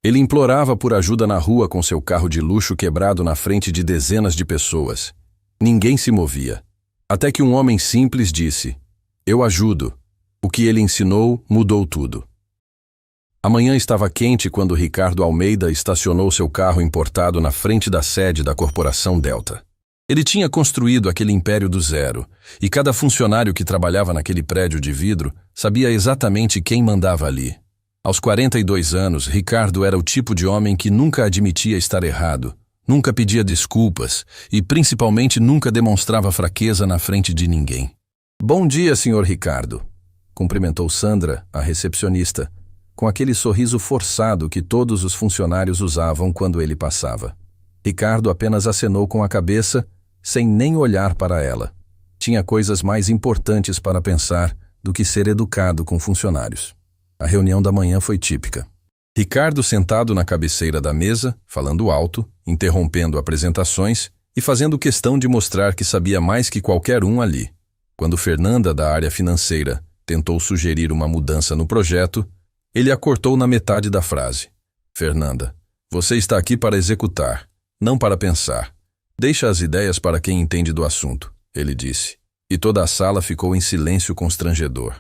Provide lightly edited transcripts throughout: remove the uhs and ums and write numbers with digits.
Ele implorava por ajuda na rua com seu carro de luxo quebrado na frente de dezenas de pessoas. Ninguém se movia. Até que um homem simples disse: "Eu ajudo." O que ele ensinou mudou tudo. A manhã estava quente quando Ricardo Almeida estacionou seu carro importado na frente da sede da corporação Delta. Ele tinha construído aquele império do zero, e cada funcionário que trabalhava naquele prédio de vidro sabia exatamente quem mandava ali. Aos 42 anos, Ricardo era o tipo de homem que nunca admitia estar errado, nunca pedia desculpas e, principalmente, nunca demonstrava fraqueza na frente de ninguém. "Bom dia, Sr. Ricardo", cumprimentou Sandra, a recepcionista, com aquele sorriso forçado que todos os funcionários usavam quando ele passava. Ricardo apenas acenou com a cabeça, sem nem olhar para ela. Tinha coisas mais importantes para pensar do que ser educado com funcionários. A reunião da manhã foi típica. Ricardo sentado na cabeceira da mesa, falando alto, interrompendo apresentações e fazendo questão de mostrar que sabia mais que qualquer um ali. Quando Fernanda, da área financeira, tentou sugerir uma mudança no projeto, ele a cortou na metade da frase. "Fernanda, você está aqui para executar, não para pensar. Deixa as ideias para quem entende do assunto", ele disse. E toda a sala ficou em silêncio constrangedor.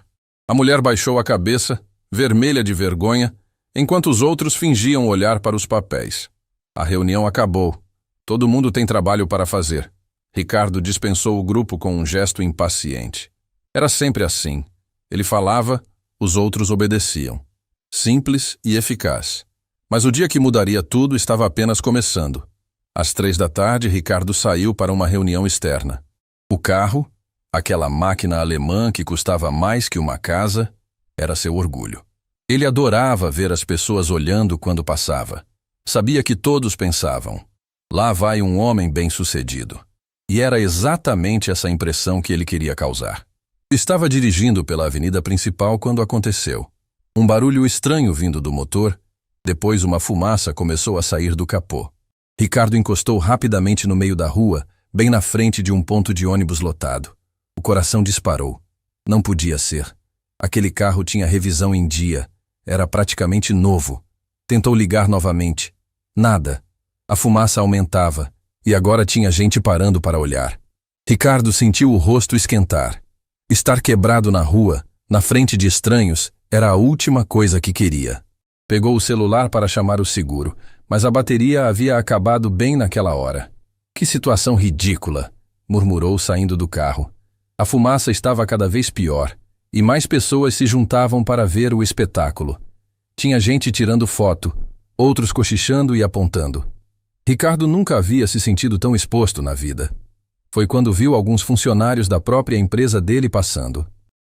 A mulher baixou a cabeça, vermelha de vergonha, enquanto os outros fingiam olhar para os papéis. A reunião acabou. Todo mundo tem trabalho para fazer. Ricardo dispensou o grupo com um gesto impaciente. Era sempre assim. Ele falava, os outros obedeciam. Simples e eficaz. Mas o dia que mudaria tudo estava apenas começando. Às 15h, Ricardo saiu para uma reunião externa. O carro, aquela máquina alemã que custava mais que uma casa, era seu orgulho. Ele adorava ver as pessoas olhando quando passava. Sabia que todos pensavam: "Lá vai um homem bem-sucedido." E era exatamente essa impressão que ele queria causar. Estava dirigindo pela avenida principal quando aconteceu. Um barulho estranho vindo do motor, depois uma fumaça começou a sair do capô. Ricardo encostou rapidamente no meio da rua, bem na frente de um ponto de ônibus lotado. O coração disparou. Não podia ser. Aquele carro tinha revisão em dia. Era praticamente novo. Tentou ligar novamente. Nada. A fumaça aumentava, e agora tinha gente parando para olhar. Ricardo sentiu o rosto esquentar. Estar quebrado na rua, na frente de estranhos, era a última coisa que queria. Pegou o celular para chamar o seguro, mas a bateria havia acabado bem naquela hora. "Que situação ridícula", murmurou saindo do carro. A fumaça estava cada vez pior, e mais pessoas se juntavam para ver o espetáculo. Tinha gente tirando foto, outros cochichando e apontando. Ricardo nunca havia se sentido tão exposto na vida. Foi quando viu alguns funcionários da própria empresa dele passando.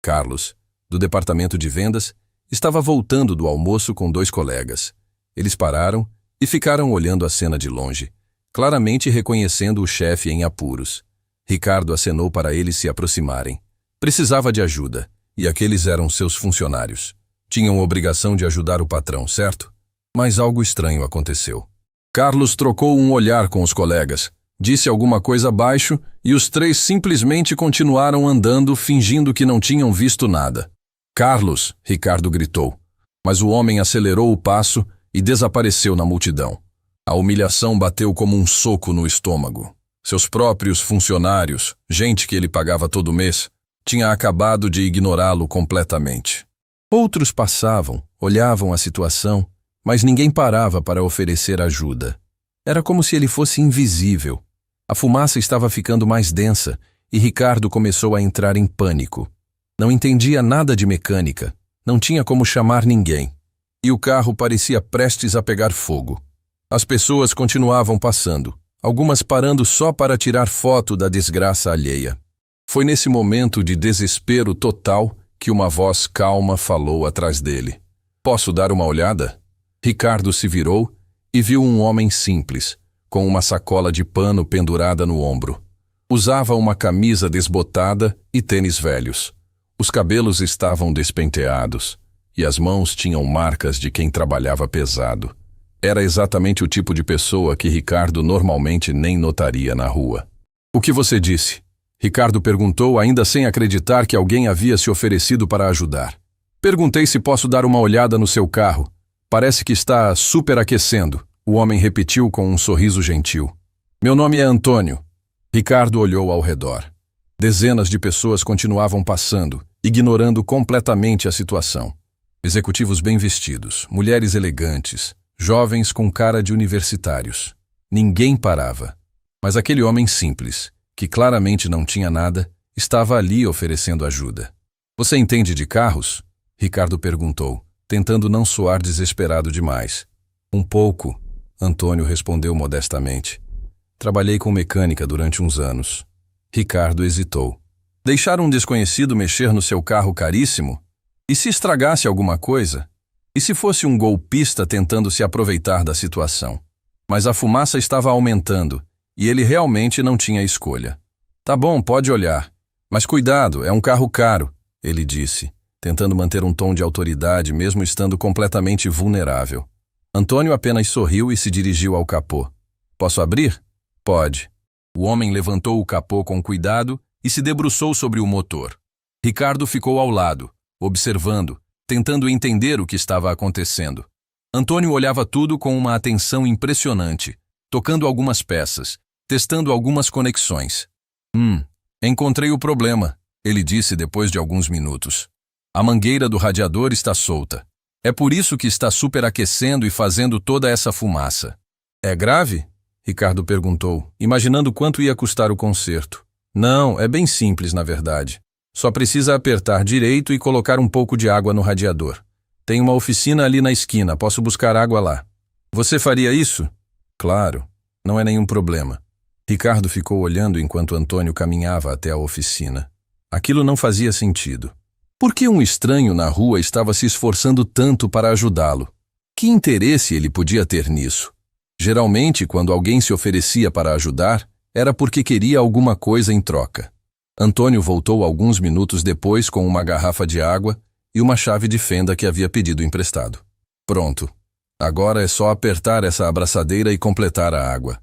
Carlos, do departamento de vendas, estava voltando do almoço com 2 colegas. Eles pararam e ficaram olhando a cena de longe, claramente reconhecendo o chefe em apuros. Ricardo acenou para eles se aproximarem. Precisava de ajuda, e aqueles eram seus funcionários. Tinham obrigação de ajudar o patrão, certo? Mas algo estranho aconteceu. Carlos trocou um olhar com os colegas, disse alguma coisa baixo e os 3 simplesmente continuaram andando, fingindo que não tinham visto nada. "Carlos!" Ricardo gritou, mas o homem acelerou o passo e desapareceu na multidão. A humilhação bateu como um soco no estômago. Seus próprios funcionários, gente que ele pagava todo mês, tinha acabado de ignorá-lo completamente. Outros passavam, olhavam a situação, mas ninguém parava para oferecer ajuda. Era como se ele fosse invisível. A fumaça estava ficando mais densa e Ricardo começou a entrar em pânico. Não entendia nada de mecânica, não tinha como chamar ninguém. E o carro parecia prestes a pegar fogo. As pessoas continuavam passando, algumas parando só para tirar foto da desgraça alheia. Foi nesse momento de desespero total que uma voz calma falou atrás dele. "Posso dar uma olhada?" Ricardo se virou e viu um homem simples, com uma sacola de pano pendurada no ombro. Usava uma camisa desbotada e tênis velhos. Os cabelos estavam despenteados e as mãos tinham marcas de quem trabalhava pesado. Era exatamente o tipo de pessoa que Ricardo normalmente nem notaria na rua. "O que você disse?" Ricardo perguntou, ainda sem acreditar que alguém havia se oferecido para ajudar. "Perguntei se posso dar uma olhada no seu carro. Parece que está superaquecendo, o homem repetiu com um sorriso gentil. Meu nome é Antônio. Ricardo olhou ao redor. Dezenas de pessoas continuavam passando, ignorando completamente a situação. Executivos bem vestidos, mulheres elegantes, jovens com cara de universitários. Ninguém parava. Mas aquele homem simples, que claramente não tinha nada, estava ali oferecendo ajuda. Você entende de carros? Ricardo perguntou, tentando não soar desesperado demais. Um pouco, Antônio respondeu modestamente. Trabalhei com mecânica durante uns anos. Ricardo hesitou. Deixar um desconhecido mexer no seu carro caríssimo? E se estragasse alguma coisa? E se fosse um golpista tentando se aproveitar da situação? Mas a fumaça estava aumentando, e ele realmente não tinha escolha. Tá bom, pode olhar. Mas cuidado, é um carro caro, ele disse, tentando manter um tom de autoridade mesmo estando completamente vulnerável. Antônio apenas sorriu e se dirigiu ao capô. Posso abrir? Pode. O homem levantou o capô com cuidado e se debruçou sobre o motor. Ricardo ficou ao lado, observando, tentando entender o que estava acontecendo. Antônio olhava tudo com uma atenção impressionante, tocando algumas peças, testando algumas conexões. Encontrei o problema, ele disse depois de alguns minutos. A mangueira do radiador está solta. É por isso que está superaquecendo e fazendo toda essa fumaça. É grave? Ricardo perguntou, imaginando quanto ia custar o conserto. Não, é bem simples, na verdade. Só precisa apertar direito e colocar um pouco de água no radiador. Tem uma oficina ali na esquina, posso buscar água lá. Você faria isso? Claro, não é nenhum problema. Ricardo ficou olhando enquanto Antônio caminhava até a oficina. Aquilo não fazia sentido. Por que um estranho na rua estava se esforçando tanto para ajudá-lo? Que interesse ele podia ter nisso? Geralmente, quando alguém se oferecia para ajudar, era porque queria alguma coisa em troca. Antônio voltou alguns minutos depois com uma garrafa de água e uma chave de fenda que havia pedido emprestado. Pronto. Agora é só apertar essa abraçadeira e completar a água.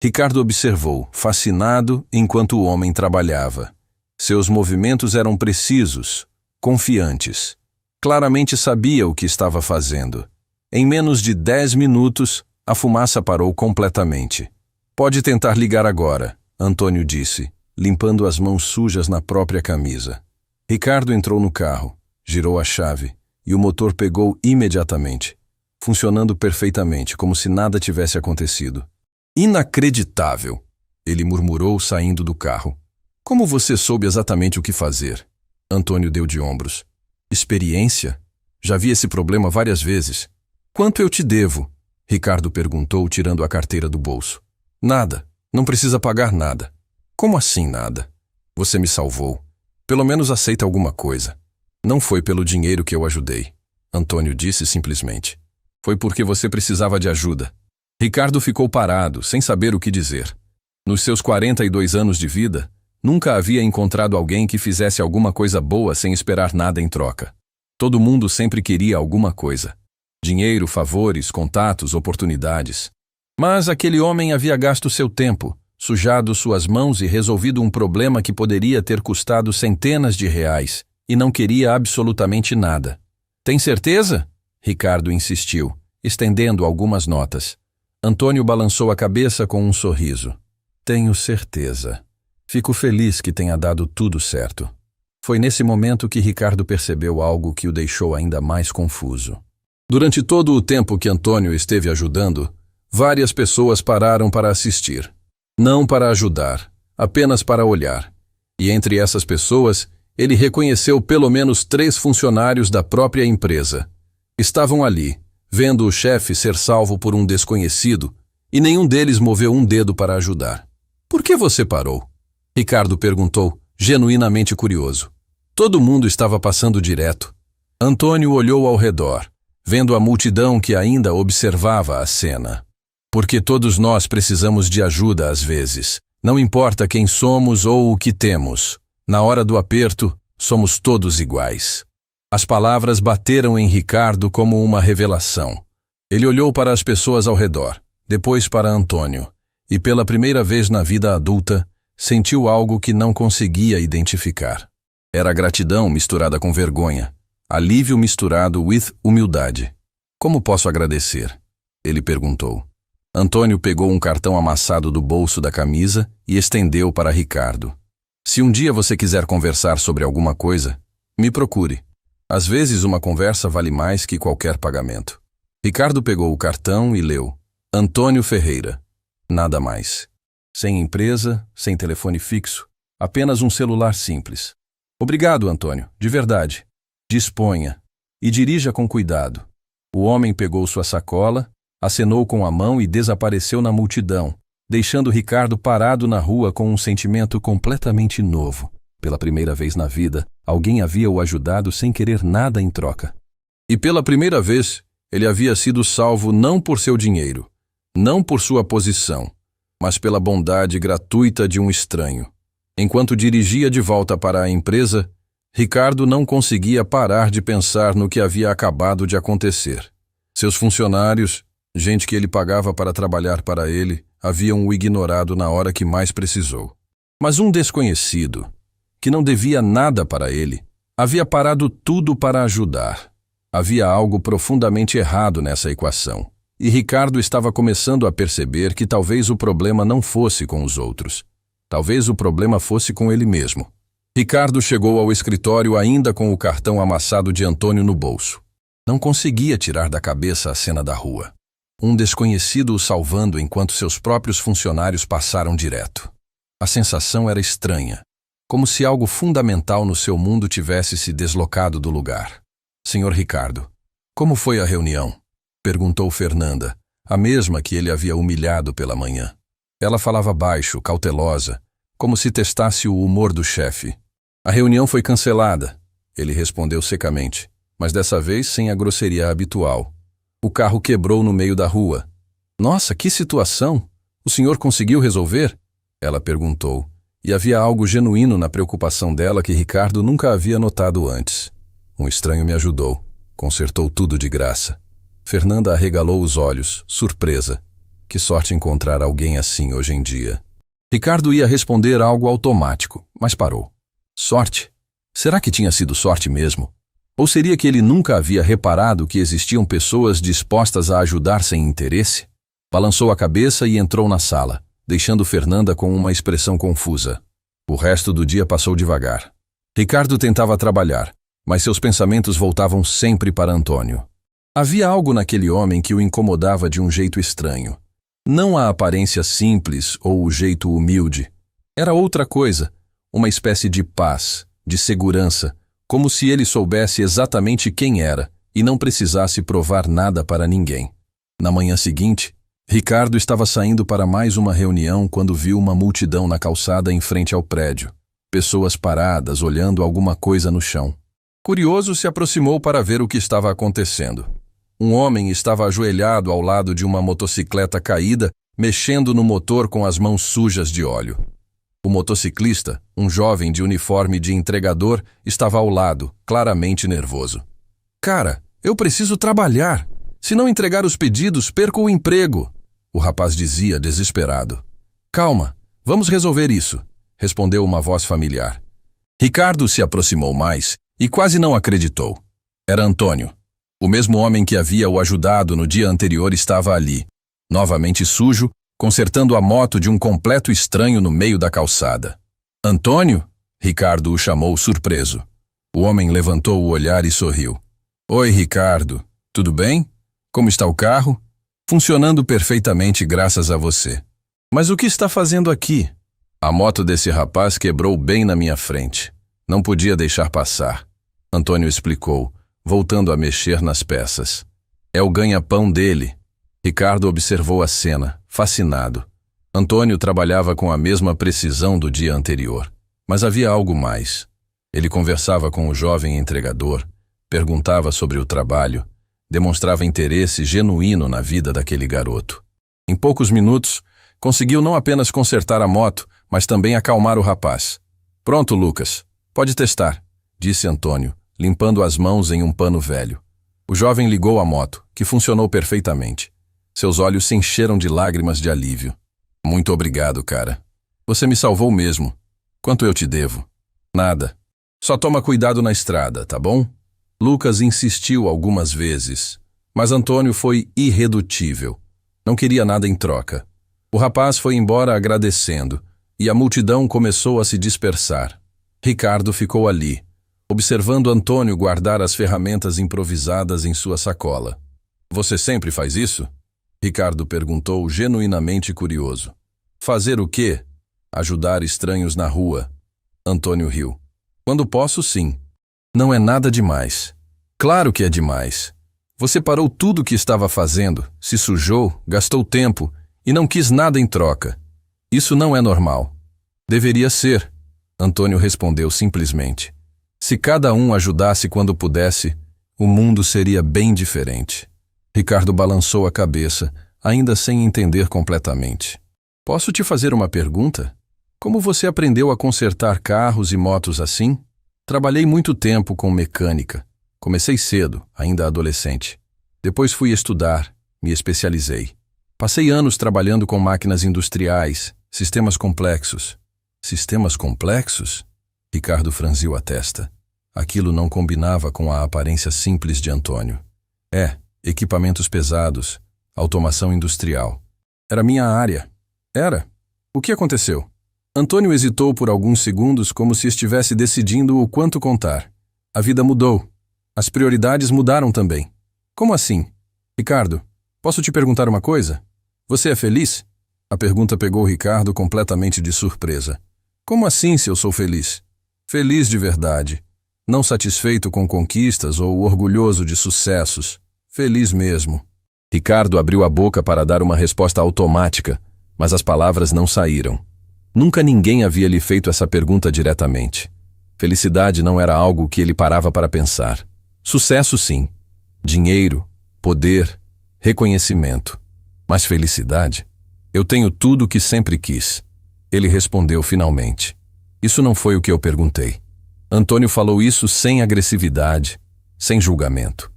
Ricardo observou, fascinado, enquanto o homem trabalhava. Seus movimentos eram precisos, confiantes. Claramente sabia o que estava fazendo. Em menos de 10 minutos, a fumaça parou completamente. Pode tentar ligar agora, Antônio disse, limpando as mãos sujas na própria camisa. Ricardo entrou no carro, girou a chave, e o motor pegou imediatamente, funcionando perfeitamente, como se nada tivesse acontecido. Inacreditável, ele murmurou saindo do carro. Como você soube exatamente o que fazer? Antônio deu de ombros. Experiência? Já vi esse problema várias vezes. Quanto eu te devo? Ricardo perguntou, tirando a carteira do bolso. Nada, não precisa pagar nada. Como assim nada? Você me salvou. Pelo menos aceita alguma coisa. Não foi pelo dinheiro que eu ajudei, Antônio disse simplesmente. Foi porque você precisava de ajuda. Ricardo ficou parado, sem saber o que dizer. Nos seus 42 anos de vida, nunca havia encontrado alguém que fizesse alguma coisa boa sem esperar nada em troca. Todo mundo sempre queria alguma coisa. Dinheiro, favores, contatos, oportunidades. Mas aquele homem havia gasto seu tempo, sujado suas mãos e resolvido um problema que poderia ter custado centenas de reais, e não queria absolutamente nada. Tem certeza? Ricardo insistiu, estendendo algumas notas. Antônio balançou a cabeça com um sorriso. Tenho certeza. Fico feliz que tenha dado tudo certo. Foi nesse momento que Ricardo percebeu algo que o deixou ainda mais confuso. Durante todo o tempo que Antônio esteve ajudando, várias pessoas pararam para assistir. Não para ajudar, apenas para olhar. E entre essas pessoas, ele reconheceu pelo menos 3 funcionários da própria empresa. Estavam ali, vendo o chefe ser salvo por um desconhecido, e nenhum deles moveu um dedo para ajudar. Por que você parou? Ricardo perguntou, genuinamente curioso. Todo mundo estava passando direto. Antônio olhou ao redor, vendo a multidão que ainda observava a cena. Porque todos nós precisamos de ajuda às vezes. Não importa quem somos ou o que temos. Na hora do aperto, somos todos iguais. As palavras bateram em Ricardo como uma revelação. Ele olhou para as pessoas ao redor, depois para Antônio, e pela primeira vez na vida adulta, sentiu algo que não conseguia identificar. Era gratidão misturada com vergonha. Alívio misturado with humildade. Como posso agradecer? Ele perguntou. Antônio pegou um cartão amassado do bolso da camisa e estendeu para Ricardo. Se um dia você quiser conversar sobre alguma coisa, me procure. Às vezes uma conversa vale mais que qualquer pagamento. Ricardo pegou o cartão e leu. Antônio Ferreira. Nada mais. Sem empresa, sem telefone fixo, apenas um celular simples. Obrigado, Antônio, de verdade. Disponha e dirija com cuidado. O homem pegou sua sacola, acenou com a mão e desapareceu na multidão, deixando Ricardo parado na rua com um sentimento completamente novo. Pela primeira vez na vida, alguém havia o ajudado sem querer nada em troca. E pela primeira vez, ele havia sido salvo não por seu dinheiro, não por sua posição, mas pela bondade gratuita de um estranho. Enquanto dirigia de volta para a empresa, Ricardo não conseguia parar de pensar no que havia acabado de acontecer. Seus funcionários, gente que ele pagava para trabalhar para ele, haviam o ignorado na hora que mais precisou. Mas um desconhecido, que não devia nada para ele, havia parado tudo para ajudar. Havia algo profundamente errado nessa equação, e Ricardo estava começando a perceber que talvez o problema não fosse com os outros. Talvez o problema fosse com ele mesmo. Ricardo chegou ao escritório ainda com o cartão amassado de Antônio no bolso. Não conseguia tirar da cabeça a cena da rua. Um desconhecido o salvando enquanto seus próprios funcionários passaram direto. A sensação era estranha, como se algo fundamental no seu mundo tivesse se deslocado do lugar. Senhor Ricardo, como foi a reunião? Perguntou Fernanda, a mesma que ele havia humilhado pela manhã. Ela falava baixo, cautelosa, como se testasse o humor do chefe. A reunião foi cancelada, ele respondeu secamente, mas dessa vez sem a grosseria habitual. O carro quebrou no meio da rua. Nossa, que situação! O senhor conseguiu resolver? Ela perguntou, e havia algo genuíno na preocupação dela que Ricardo nunca havia notado antes. Um estranho me ajudou. Consertou tudo de graça. Fernanda arregalou os olhos, surpresa. Que sorte encontrar alguém assim hoje em dia. Ricardo ia responder algo automático, mas parou. Sorte? Será que tinha sido sorte mesmo? Ou seria que ele nunca havia reparado que existiam pessoas dispostas a ajudar sem interesse? Balançou a cabeça e entrou na sala, deixando Fernanda com uma expressão confusa. O resto do dia passou devagar. Ricardo tentava trabalhar, mas seus pensamentos voltavam sempre para Antônio. Havia algo naquele homem que o incomodava de um jeito estranho. Não a aparência simples ou o jeito humilde. Era outra coisa, uma espécie de paz, de segurança, como se ele soubesse exatamente quem era e não precisasse provar nada para ninguém. Na manhã seguinte, Ricardo estava saindo para mais uma reunião quando viu uma multidão na calçada em frente ao prédio. Pessoas paradas, olhando alguma coisa no chão. Curioso, se aproximou para ver o que estava acontecendo. Um homem estava ajoelhado ao lado de uma motocicleta caída, mexendo no motor com as mãos sujas de óleo. O motociclista, um jovem de uniforme de entregador, estava ao lado, claramente nervoso. Cara, eu preciso trabalhar. Se não entregar os pedidos, perco o emprego, o rapaz dizia desesperado. Calma, vamos resolver isso, respondeu uma voz familiar. Ricardo se aproximou mais e quase não acreditou. Era Antônio. O mesmo homem que havia o ajudado no dia anterior estava ali, novamente sujo, consertando a moto de um completo estranho no meio da calçada. Antônio? Ricardo o chamou surpreso. O homem levantou o olhar e sorriu. Oi, Ricardo. Tudo bem? Como está o carro? Funcionando perfeitamente graças a você. Mas o que está fazendo aqui? A moto desse rapaz quebrou bem na minha frente. Não podia deixar passar. Antônio explicou, voltando a mexer nas peças. É o ganha-pão dele. Ricardo observou a cena, fascinado. Antônio trabalhava com a mesma precisão do dia anterior, mas havia algo mais. Ele conversava com o jovem entregador, perguntava sobre o trabalho, demonstrava interesse genuíno na vida daquele garoto. Em poucos minutos, conseguiu não apenas consertar a moto, mas também acalmar o rapaz. Pronto, Lucas, pode testar, disse Antônio, limpando as mãos em um pano velho. O jovem ligou a moto, que funcionou perfeitamente. Seus olhos se encheram de lágrimas de alívio. Muito obrigado, cara. Você me salvou mesmo. Quanto eu te devo? Nada. Só toma cuidado na estrada, tá bom? Lucas insistiu algumas vezes, Mas Antônio foi irredutível. Não queria nada em troca. O rapaz foi embora agradecendo, e a multidão começou a se dispersar. Ricardo ficou ali, observando Antônio guardar as ferramentas improvisadas em sua sacola. Você sempre faz isso? Ricardo perguntou, genuinamente curioso. Fazer o quê? Ajudar estranhos na rua. Antônio riu. Quando posso, sim. Não é nada demais. Claro que é demais. Você parou tudo o que estava fazendo, se sujou, gastou tempo e não quis nada em troca. Isso não é normal. Deveria ser, Antônio respondeu simplesmente. Se cada um ajudasse quando pudesse, o mundo seria bem diferente. Ricardo balançou a cabeça, ainda sem entender completamente. Posso te fazer uma pergunta? Como você aprendeu a consertar carros e motos assim? Trabalhei muito tempo com mecânica. Comecei cedo, ainda adolescente. Depois fui estudar, me especializei. Passei anos trabalhando com máquinas industriais, sistemas complexos. Sistemas complexos? Ricardo franziu a testa. Aquilo não combinava com a aparência simples de Antônio. Equipamentos pesados, automação industrial. Era minha área. Era. O que aconteceu? Antônio hesitou por alguns segundos como se estivesse decidindo o quanto contar. A vida mudou. As prioridades mudaram também. Como assim? Ricardo, posso te perguntar uma coisa? Você é feliz? A pergunta pegou Ricardo completamente de surpresa. Como assim se eu sou feliz? Feliz de verdade. Não satisfeito com conquistas ou orgulhoso de sucessos. Feliz mesmo. Ricardo abriu a boca para dar uma resposta automática, mas as palavras não saíram. Nunca ninguém havia lhe feito essa pergunta diretamente. Felicidade não era algo que ele parava para pensar. Sucesso, sim. Dinheiro, poder, reconhecimento. Mas felicidade? Eu tenho tudo o que sempre quis. Ele respondeu finalmente. Isso não foi o que eu perguntei. Antônio falou isso sem agressividade, sem julgamento.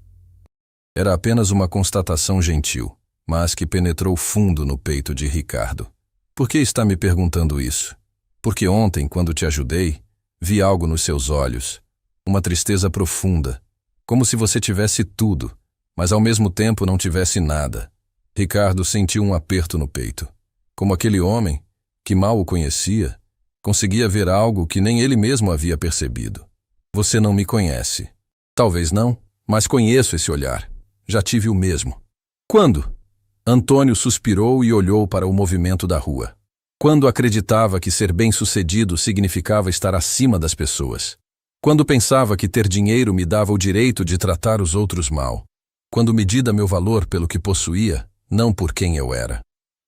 Era apenas uma constatação gentil, mas que penetrou fundo no peito de Ricardo. Por que está me perguntando isso? Porque ontem, quando te ajudei, vi algo nos seus olhos, uma tristeza profunda, como se você tivesse tudo, mas ao mesmo tempo não tivesse nada. Ricardo sentiu um aperto no peito. Como aquele homem, que mal o conhecia, conseguia ver algo que nem ele mesmo havia percebido. Você não me conhece. Talvez não, mas conheço esse olhar. Já tive o mesmo. Quando? Antônio suspirou e olhou para o movimento da rua. Quando acreditava que ser bem-sucedido significava estar acima das pessoas. Quando pensava que ter dinheiro me dava o direito de tratar os outros mal. Quando medida meu valor pelo que possuía, não por quem eu era.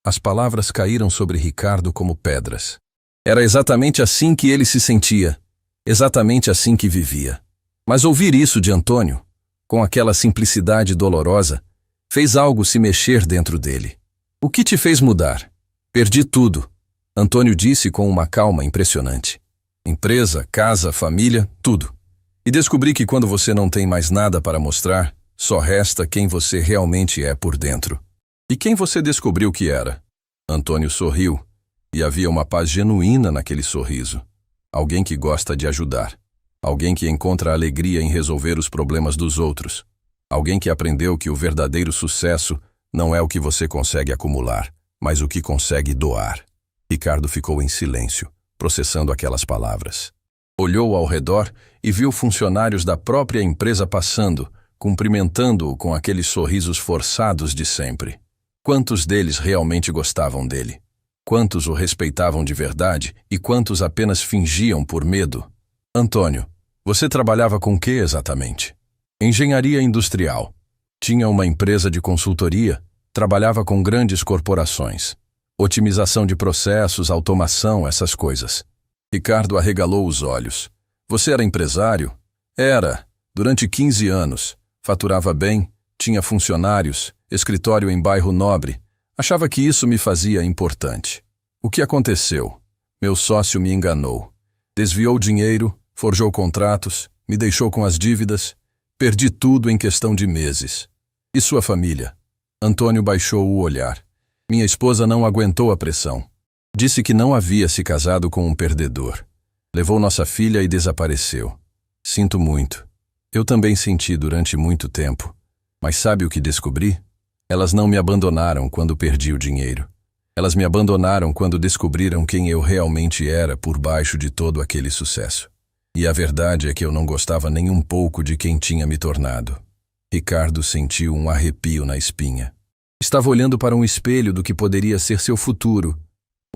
As palavras caíram sobre Ricardo como pedras. Era exatamente assim que ele se sentia. Exatamente assim que vivia. Mas ouvir isso de Antônio, com aquela simplicidade dolorosa, fez algo se mexer dentro dele. O que te fez mudar? Perdi tudo, Antônio disse com uma calma impressionante. Empresa, casa, família, tudo. E descobri que quando você não tem mais nada para mostrar, só resta quem você realmente é por dentro. E quem você descobriu que era? Antônio sorriu, e havia uma paz genuína naquele sorriso. Alguém que gosta de ajudar. Alguém que encontra alegria em resolver os problemas dos outros. Alguém que aprendeu que o verdadeiro sucesso não é o que você consegue acumular, mas o que consegue doar. Ricardo ficou em silêncio, processando aquelas palavras. Olhou ao redor e viu funcionários da própria empresa passando, cumprimentando-o com aqueles sorrisos forçados de sempre. Quantos deles realmente gostavam dele? Quantos o respeitavam de verdade e quantos apenas fingiam por medo? Antônio, você trabalhava com o que exatamente? Engenharia industrial. Tinha uma empresa de consultoria, trabalhava com grandes corporações. Otimização de processos, automação, essas coisas. Ricardo arregalou os olhos. Você era empresário? Era. Durante 15 anos. Faturava bem, tinha funcionários, escritório em bairro nobre. Achava que isso me fazia importante. O que aconteceu? Meu sócio me enganou. Desviou dinheiro, forjou contratos, me deixou com as dívidas. Perdi tudo em questão de meses. E sua família? Antônio baixou o olhar. Minha esposa não aguentou a pressão. Disse que não havia se casado com um perdedor. Levou nossa filha e desapareceu. Sinto muito. Eu também senti durante muito tempo. Mas sabe o que descobri? Elas não me abandonaram quando perdi o dinheiro. Elas me abandonaram quando descobriram quem eu realmente era por baixo de todo aquele sucesso. E a verdade é que eu não gostava nem um pouco de quem tinha me tornado. Ricardo sentiu um arrepio na espinha. Estava olhando para um espelho do que poderia ser seu futuro.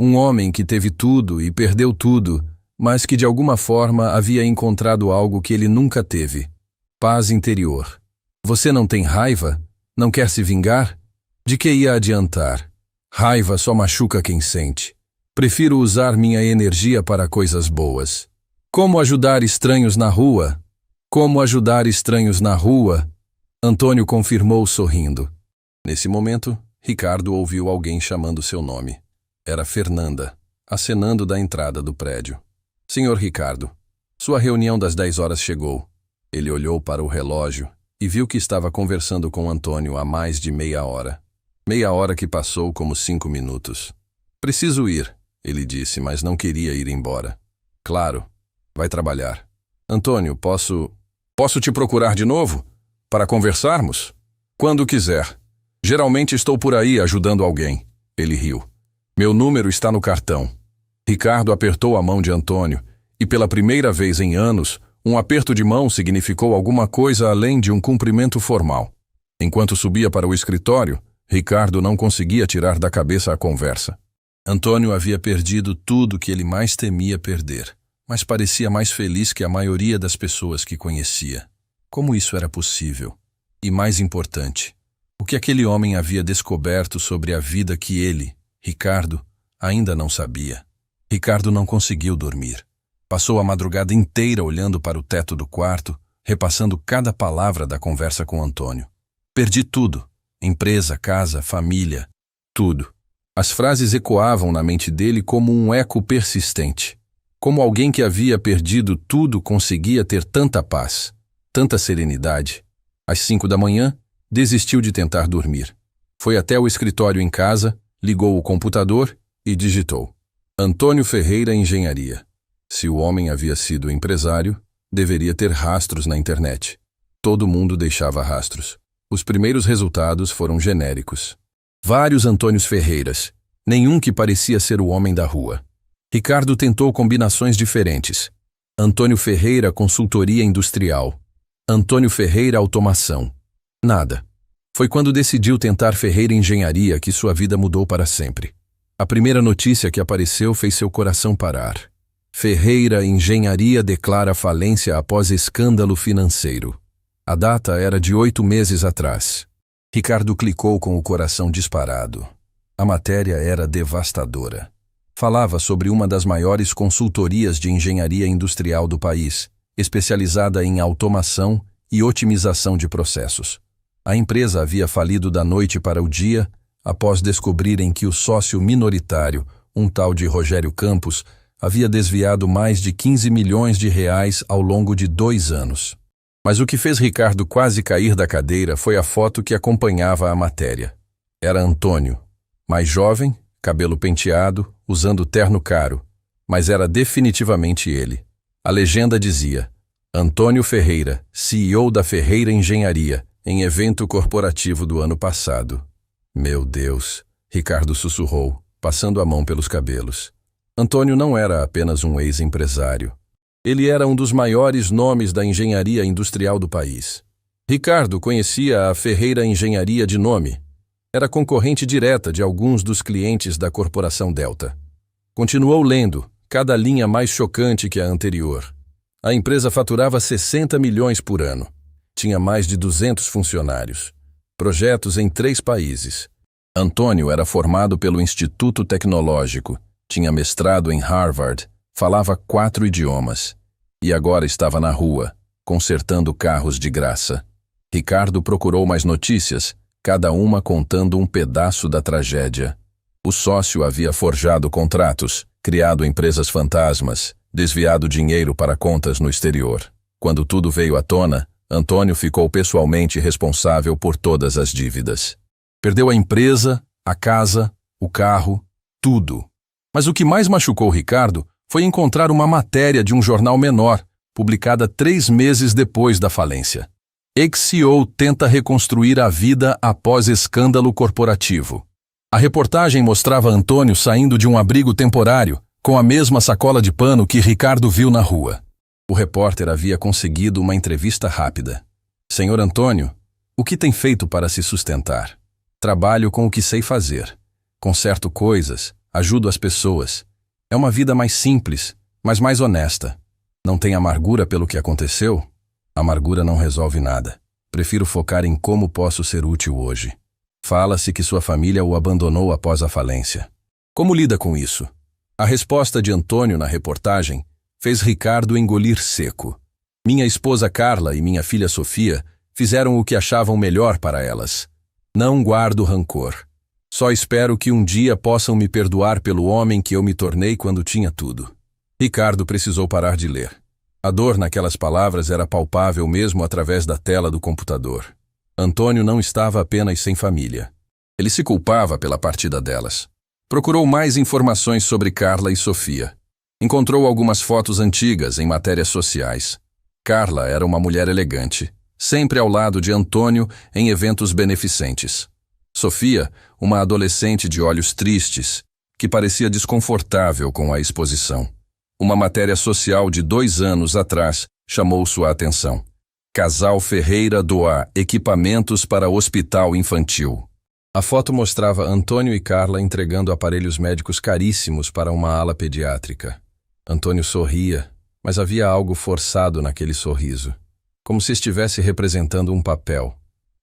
Um homem que teve tudo e perdeu tudo, mas que de alguma forma havia encontrado algo que ele nunca teve. Paz interior. Você não tem raiva? Não quer se vingar? De que ia adiantar? Raiva só machuca quem sente. Prefiro usar minha energia para coisas boas. Como ajudar estranhos na rua? Como ajudar estranhos na rua? Antônio confirmou sorrindo. Nesse momento, Ricardo ouviu alguém chamando seu nome. Era Fernanda, acenando da entrada do prédio. Senhor Ricardo, sua reunião das 10 horas chegou. Ele olhou para o relógio e viu que estava conversando com Antônio há mais de meia hora. Meia hora que passou como 5 minutos. Preciso ir, ele disse, mas não queria ir embora. Claro, vai trabalhar. Antônio, posso te procurar de novo? Para conversarmos? Quando quiser. Geralmente estou por aí ajudando alguém. Ele riu. Meu número está no cartão. Ricardo apertou a mão de Antônio e pela primeira vez em anos, um aperto de mão significou alguma coisa além de um cumprimento formal. Enquanto subia para o escritório, Ricardo não conseguia tirar da cabeça a conversa. Antônio havia perdido tudo que ele mais temia perder, mas parecia mais feliz que a maioria das pessoas que conhecia. Como isso era possível? E mais importante, o que aquele homem havia descoberto sobre a vida que ele, Ricardo, ainda não sabia? Ricardo não conseguiu dormir. Passou a madrugada inteira olhando para o teto do quarto, repassando cada palavra da conversa com Antônio. Perdi tudo. Empresa, casa, família, tudo. As frases ecoavam na mente dele como um eco persistente. Como alguém que havia perdido tudo conseguia ter tanta paz, tanta serenidade. Às 5 da manhã, desistiu de tentar dormir. Foi até o escritório em casa, ligou o computador e digitou: Antônio Ferreira Engenharia. Se o homem havia sido empresário, deveria ter rastros na internet. Todo mundo deixava rastros. Os primeiros resultados foram genéricos. Vários Antônios Ferreiras, nenhum que parecia ser o homem da rua. Ricardo tentou combinações diferentes. Antônio Ferreira Consultoria Industrial. Antônio Ferreira Automação. Nada. Foi quando decidiu tentar Ferreira Engenharia que sua vida mudou para sempre. A primeira notícia que apareceu fez seu coração parar. Ferreira Engenharia declara falência após escândalo financeiro. A data era de 8 meses atrás. Ricardo clicou com o coração disparado. A matéria era devastadora. Falava sobre uma das maiores consultorias de engenharia industrial do país, especializada em automação e otimização de processos. A empresa havia falido da noite para o dia após descobrirem que o sócio minoritário, um tal de Rogério Campos, havia desviado mais de 15 milhões de reais ao longo de 2 anos. Mas o que fez Ricardo quase cair da cadeira foi a foto que acompanhava a matéria. Era Antônio, mais jovem, cabelo penteado, usando terno caro, mas era definitivamente ele. A legenda dizia: Antônio Ferreira, CEO da Ferreira Engenharia, em evento corporativo do ano passado. Meu Deus, Ricardo sussurrou, passando a mão pelos cabelos. Antônio não era apenas um ex-empresário. Ele era um dos maiores nomes da engenharia industrial do país. Ricardo conhecia a Ferreira Engenharia de nome. Era concorrente direta de alguns dos clientes da Corporação Delta. Continuou lendo, cada linha mais chocante que a anterior. A empresa faturava 60 milhões por ano. Tinha mais de 200 funcionários. Projetos em 3 países. Antônio era formado pelo Instituto Tecnológico, tinha mestrado em Harvard, falava 4 idiomas. E agora estava na rua, consertando carros de graça. Ricardo procurou mais notícias, cada uma contando um pedaço da tragédia. O sócio havia forjado contratos, criado empresas fantasmas, desviado dinheiro para contas no exterior. Quando tudo veio à tona, Antônio ficou pessoalmente responsável por todas as dívidas. Perdeu a empresa, a casa, o carro, tudo. Mas o que mais machucou Ricardo foi encontrar uma matéria de um jornal menor, publicada 3 meses depois da falência. Ex-CEO tenta reconstruir a vida após escândalo corporativo. A reportagem mostrava Antônio saindo de um abrigo temporário, com a mesma sacola de pano que Ricardo viu na rua. O repórter havia conseguido uma entrevista rápida. Senhor Antônio, o que tem feito para se sustentar? Trabalho com o que sei fazer. Conserto coisas, ajudo as pessoas. É uma vida mais simples, mas mais honesta. Não tem amargura pelo que aconteceu? Amargura não resolve nada. Prefiro focar em como posso ser útil hoje. Fala-se que sua família o abandonou após a falência. Como lida com isso? A resposta de Antônio na reportagem fez Ricardo engolir seco. Minha esposa Carla e minha filha Sofia fizeram o que achavam melhor para elas. Não guardo rancor. Só espero que um dia possam me perdoar pelo homem que eu me tornei quando tinha tudo. Ricardo precisou parar de ler. A dor naquelas palavras era palpável mesmo através da tela do computador. Antônio não estava apenas sem família. Ele se culpava pela partida delas. Procurou mais informações sobre Carla e Sofia. Encontrou algumas fotos antigas em matérias sociais. Carla era uma mulher elegante, sempre ao lado de Antônio em eventos beneficentes. Sofia, uma adolescente de olhos tristes, que parecia desconfortável com a exposição. Uma matéria social de 2 anos atrás chamou sua atenção. Casal Ferreira doa equipamentos para hospital infantil. A foto mostrava Antônio e Carla entregando aparelhos médicos caríssimos para uma ala pediátrica. Antônio sorria, mas havia algo forçado naquele sorriso, como se estivesse representando um papel.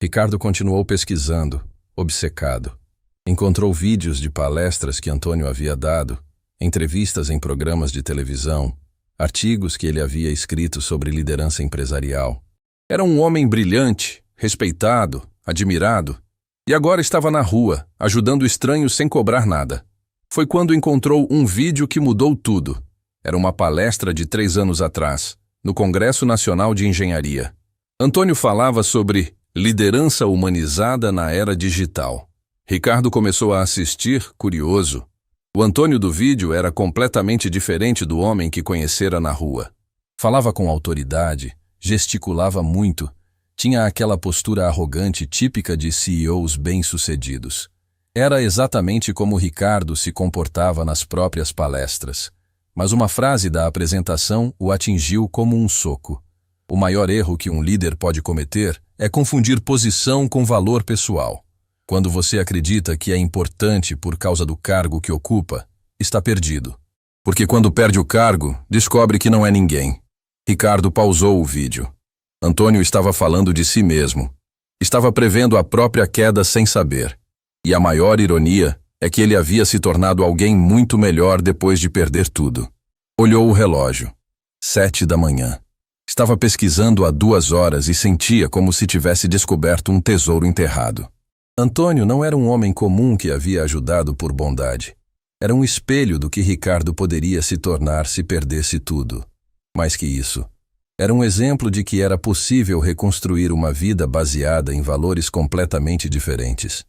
Ricardo continuou pesquisando, obcecado. Encontrou vídeos de palestras que Antônio havia dado, entrevistas em programas de televisão, artigos que ele havia escrito sobre liderança empresarial. Era um homem brilhante, respeitado, admirado, e agora estava na rua, ajudando estranhos sem cobrar nada. Foi quando encontrou um vídeo que mudou tudo. Era uma palestra de 3 anos atrás, no Congresso Nacional de Engenharia. Antônio falava sobre liderança humanizada na era digital. Ricardo começou a assistir, curioso. O Antônio do vídeo era completamente diferente do homem que conhecera na rua. Falava com autoridade, gesticulava muito, tinha aquela postura arrogante típica de CEOs bem-sucedidos. Era exatamente como Ricardo se comportava nas próprias palestras. Mas uma frase da apresentação o atingiu como um soco. O maior erro que um líder pode cometer é confundir posição com valor pessoal. Quando você acredita que é importante por causa do cargo que ocupa, está perdido. Porque quando perde o cargo, descobre que não é ninguém. Ricardo pausou o vídeo. Antônio estava falando de si mesmo. Estava prevendo a própria queda sem saber. E a maior ironia é que ele havia se tornado alguém muito melhor depois de perder tudo. Olhou o relógio. 7 da manhã. Estava pesquisando há 2 horas e sentia como se tivesse descoberto um tesouro enterrado. Antônio não era um homem comum que havia ajudado por bondade. Era um espelho do que Ricardo poderia se tornar se perdesse tudo. Mais que isso, era um exemplo de que era possível reconstruir uma vida baseada em valores completamente diferentes.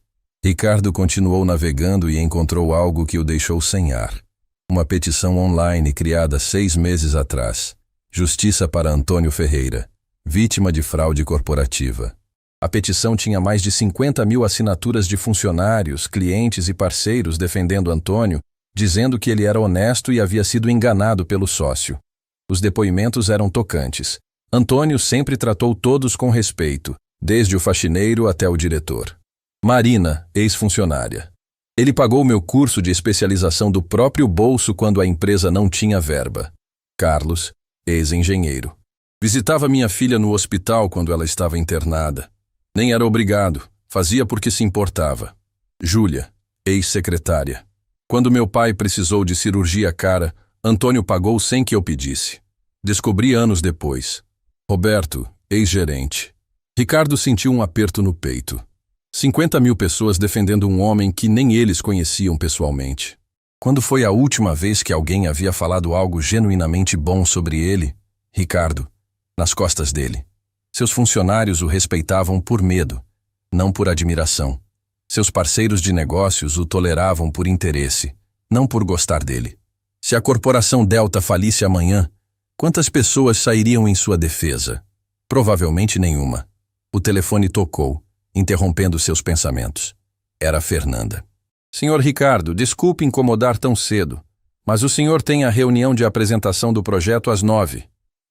Ricardo continuou navegando e encontrou algo que o deixou sem ar. Uma petição online criada 6 meses atrás. Justiça para Antônio Ferreira, vítima de fraude corporativa. A petição tinha mais de 50.000 assinaturas de funcionários, clientes e parceiros defendendo Antônio, dizendo que ele era honesto e havia sido enganado pelo sócio. Os depoimentos eram tocantes. Antônio sempre tratou todos com respeito, desde o faxineiro até o diretor. Marina, ex-funcionária. Ele pagou meu curso de especialização do próprio bolso quando a empresa não tinha verba. Carlos, ex-engenheiro. Visitava minha filha no hospital quando ela estava internada. Nem era obrigado, fazia porque se importava. Júlia, ex-secretária. Quando meu pai precisou de cirurgia cara, Antônio pagou sem que eu pedisse. Descobri anos depois. Roberto, ex-gerente. Ricardo sentiu um aperto no peito. 50.000 pessoas defendendo um homem que nem eles conheciam pessoalmente. Quando foi a última vez que alguém havia falado algo genuinamente bom sobre ele? Ricardo, nas costas dele. Seus funcionários o respeitavam por medo, não por admiração. Seus parceiros de negócios o toleravam por interesse, não por gostar dele. Se a corporação Delta falisse amanhã, quantas pessoas sairiam em sua defesa? Provavelmente nenhuma. O telefone tocou, interrompendo seus pensamentos. Era Fernanda. Senhor Ricardo, desculpe incomodar tão cedo, mas o senhor tem a reunião de apresentação do projeto às 9.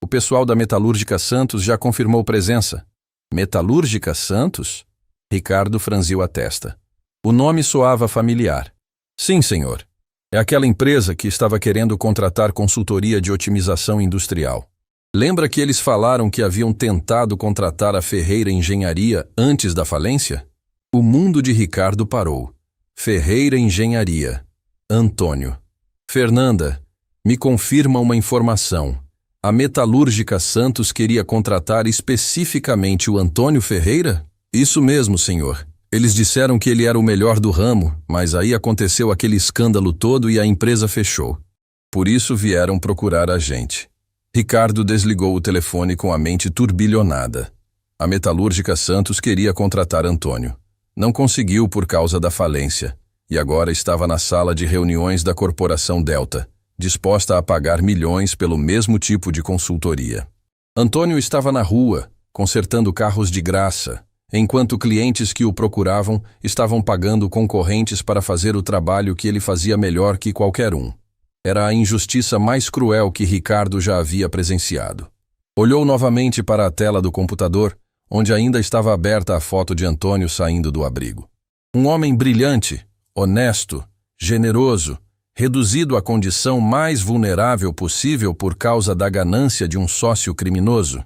O pessoal da Metalúrgica Santos já confirmou presença. Metalúrgica Santos? Ricardo franziu a testa. O nome soava familiar. Sim, senhor. É aquela empresa que estava querendo contratar consultoria de otimização industrial. Lembra que eles falaram que haviam tentado contratar a Ferreira Engenharia antes da falência? O mundo de Ricardo parou. Ferreira Engenharia. Antônio. Fernanda, me confirma uma informação. A Metalúrgica Santos queria contratar especificamente o Antônio Ferreira? Isso mesmo, senhor. Eles disseram que ele era o melhor do ramo, mas aí aconteceu aquele escândalo todo e a empresa fechou. Por isso vieram procurar a gente. Ricardo desligou o telefone com a mente turbilhonada. A Metalúrgica Santos queria contratar Antônio. Não conseguiu por causa da falência, e agora estava na sala de reuniões da Corporação Delta, disposta a pagar milhões pelo mesmo tipo de consultoria. Antônio estava na rua, consertando carros de graça, enquanto clientes que o procuravam estavam pagando concorrentes para fazer o trabalho que ele fazia melhor que qualquer um. Era a injustiça mais cruel que Ricardo já havia presenciado. Olhou novamente para a tela do computador, onde ainda estava aberta a foto de Antônio saindo do abrigo. Um homem brilhante, honesto, generoso, reduzido à condição mais vulnerável possível por causa da ganância de um sócio criminoso.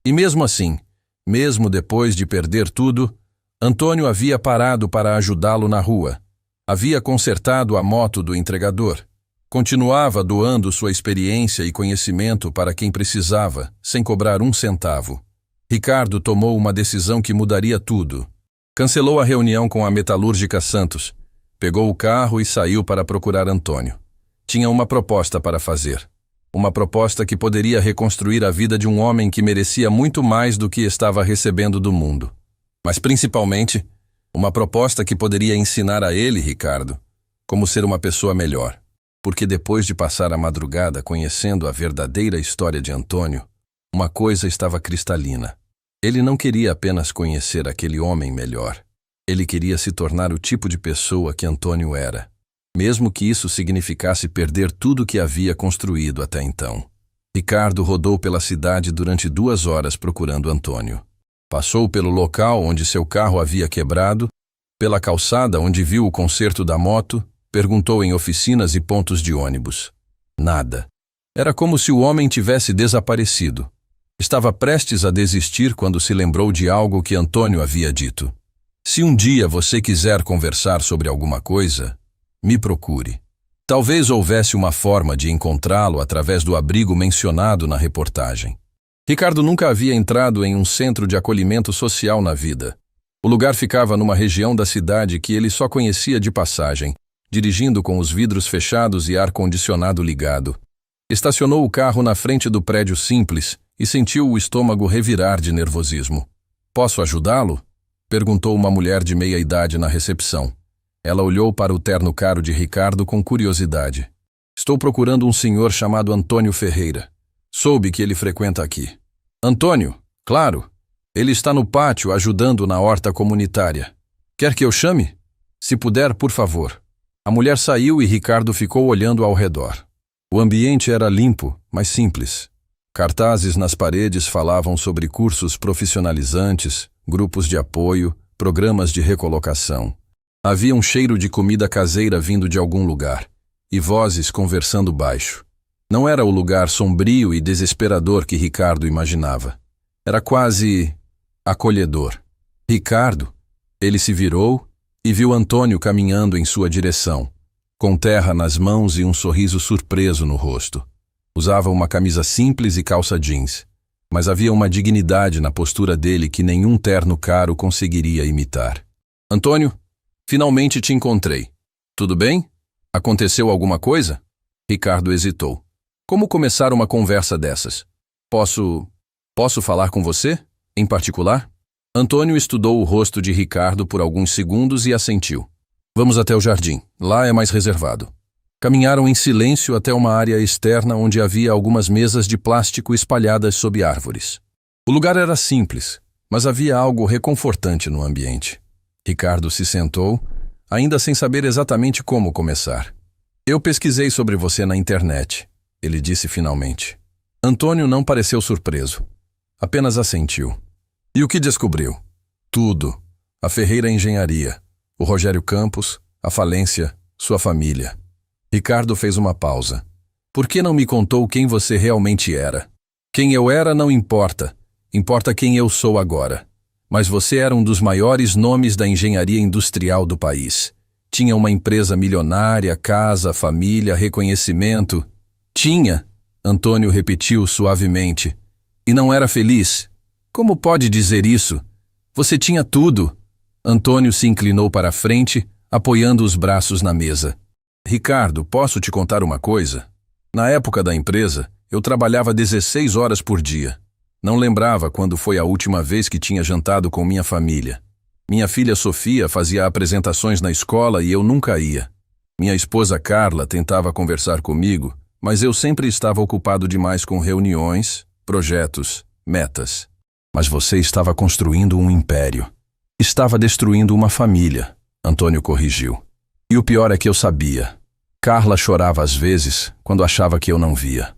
E mesmo assim, mesmo depois de perder tudo, Antônio havia parado para ajudá-lo na rua. Havia consertado a moto do entregador. Continuava doando sua experiência e conhecimento para quem precisava, sem cobrar um centavo. Ricardo tomou uma decisão que mudaria tudo. Cancelou a reunião com a Metalúrgica Santos, pegou o carro e saiu para procurar Antônio. Tinha uma proposta para fazer. Uma proposta que poderia reconstruir a vida de um homem que merecia muito mais do que estava recebendo do mundo. Mas principalmente, uma proposta que poderia ensinar a ele, Ricardo, como ser uma pessoa melhor. Porque depois de passar a madrugada conhecendo a verdadeira história de Antônio, uma coisa estava cristalina. Ele não queria apenas conhecer aquele homem melhor. Ele queria se tornar o tipo de pessoa que Antônio era, mesmo que isso significasse perder tudo que havia construído até então. Ricardo rodou pela cidade durante 2 horas procurando Antônio. Passou pelo local onde seu carro havia quebrado, pela calçada onde viu o conserto da moto, perguntou em oficinas e pontos de ônibus. Nada. Era como se o homem tivesse desaparecido. Estava prestes a desistir quando se lembrou de algo que Antônio havia dito. Se um dia você quiser conversar sobre alguma coisa, me procure. Talvez houvesse uma forma de encontrá-lo através do abrigo mencionado na reportagem. Ricardo nunca havia entrado em um centro de acolhimento social na vida. O lugar ficava numa região da cidade que ele só conhecia de passagem, dirigindo com os vidros fechados e ar-condicionado ligado. Estacionou o carro na frente do prédio simples e sentiu o estômago revirar de nervosismo. "Posso ajudá-lo?" perguntou uma mulher de meia idade na recepção. Ela olhou para o terno caro de Ricardo com curiosidade. "Estou procurando um senhor chamado Antônio Ferreira. Soube que ele frequenta aqui." "Antônio? Claro. Ele está no pátio ajudando na horta comunitária. Quer que eu chame? Se puder, por favor." A mulher saiu e Ricardo ficou olhando ao redor. O ambiente era limpo, mas simples. Cartazes nas paredes falavam sobre cursos profissionalizantes, grupos de apoio, programas de recolocação. Havia um cheiro de comida caseira vindo de algum lugar, e vozes conversando baixo. Não era o lugar sombrio e desesperador que Ricardo imaginava. Era quase acolhedor. "Ricardo?" Ele se virou e viu Antônio caminhando em sua direção, com terra nas mãos e um sorriso surpreso no rosto. Usava uma camisa simples e calça jeans, mas havia uma dignidade na postura dele que nenhum terno caro conseguiria imitar. "Antônio, finalmente te encontrei. Tudo bem? Aconteceu alguma coisa?" Ricardo hesitou. "Como começar uma conversa dessas? Posso falar com você, em particular?" Antônio estudou o rosto de Ricardo por alguns segundos e assentiu. "Vamos até o jardim. Lá é mais reservado." Caminharam em silêncio até uma área externa onde havia algumas mesas de plástico espalhadas sob árvores. O lugar era simples, mas havia algo reconfortante no ambiente. Ricardo se sentou, ainda sem saber exatamente como começar. Eu pesquisei sobre você na internet, ele disse finalmente. Antônio não pareceu surpreso. Apenas assentiu. E o que descobriu? Tudo. A Ferreira Engenharia, o Rogério Campos, a falência, sua família. Ricardo fez uma pausa. Por que não me contou quem você realmente era? Quem eu era não importa. Importa quem eu sou agora. Mas você era um dos maiores nomes da engenharia industrial do país. Tinha uma empresa milionária, casa, família, reconhecimento. Tinha, Antônio repetiu suavemente. E não era feliz. Como pode dizer isso? Você tinha tudo. Antônio se inclinou para a frente, apoiando os braços na mesa. Ricardo, posso te contar uma coisa? Na época da empresa, eu trabalhava 16 horas por dia. Não lembrava quando foi a última vez que tinha jantado com minha família. Minha filha Sofia fazia apresentações na escola e eu nunca ia. Minha esposa Carla tentava conversar comigo, mas eu sempre estava ocupado demais com reuniões, projetos, metas. Mas você estava construindo um império. Estava destruindo uma família, Antônio corrigiu. E o pior é que eu sabia. Carla chorava às vezes, quando achava que eu não via.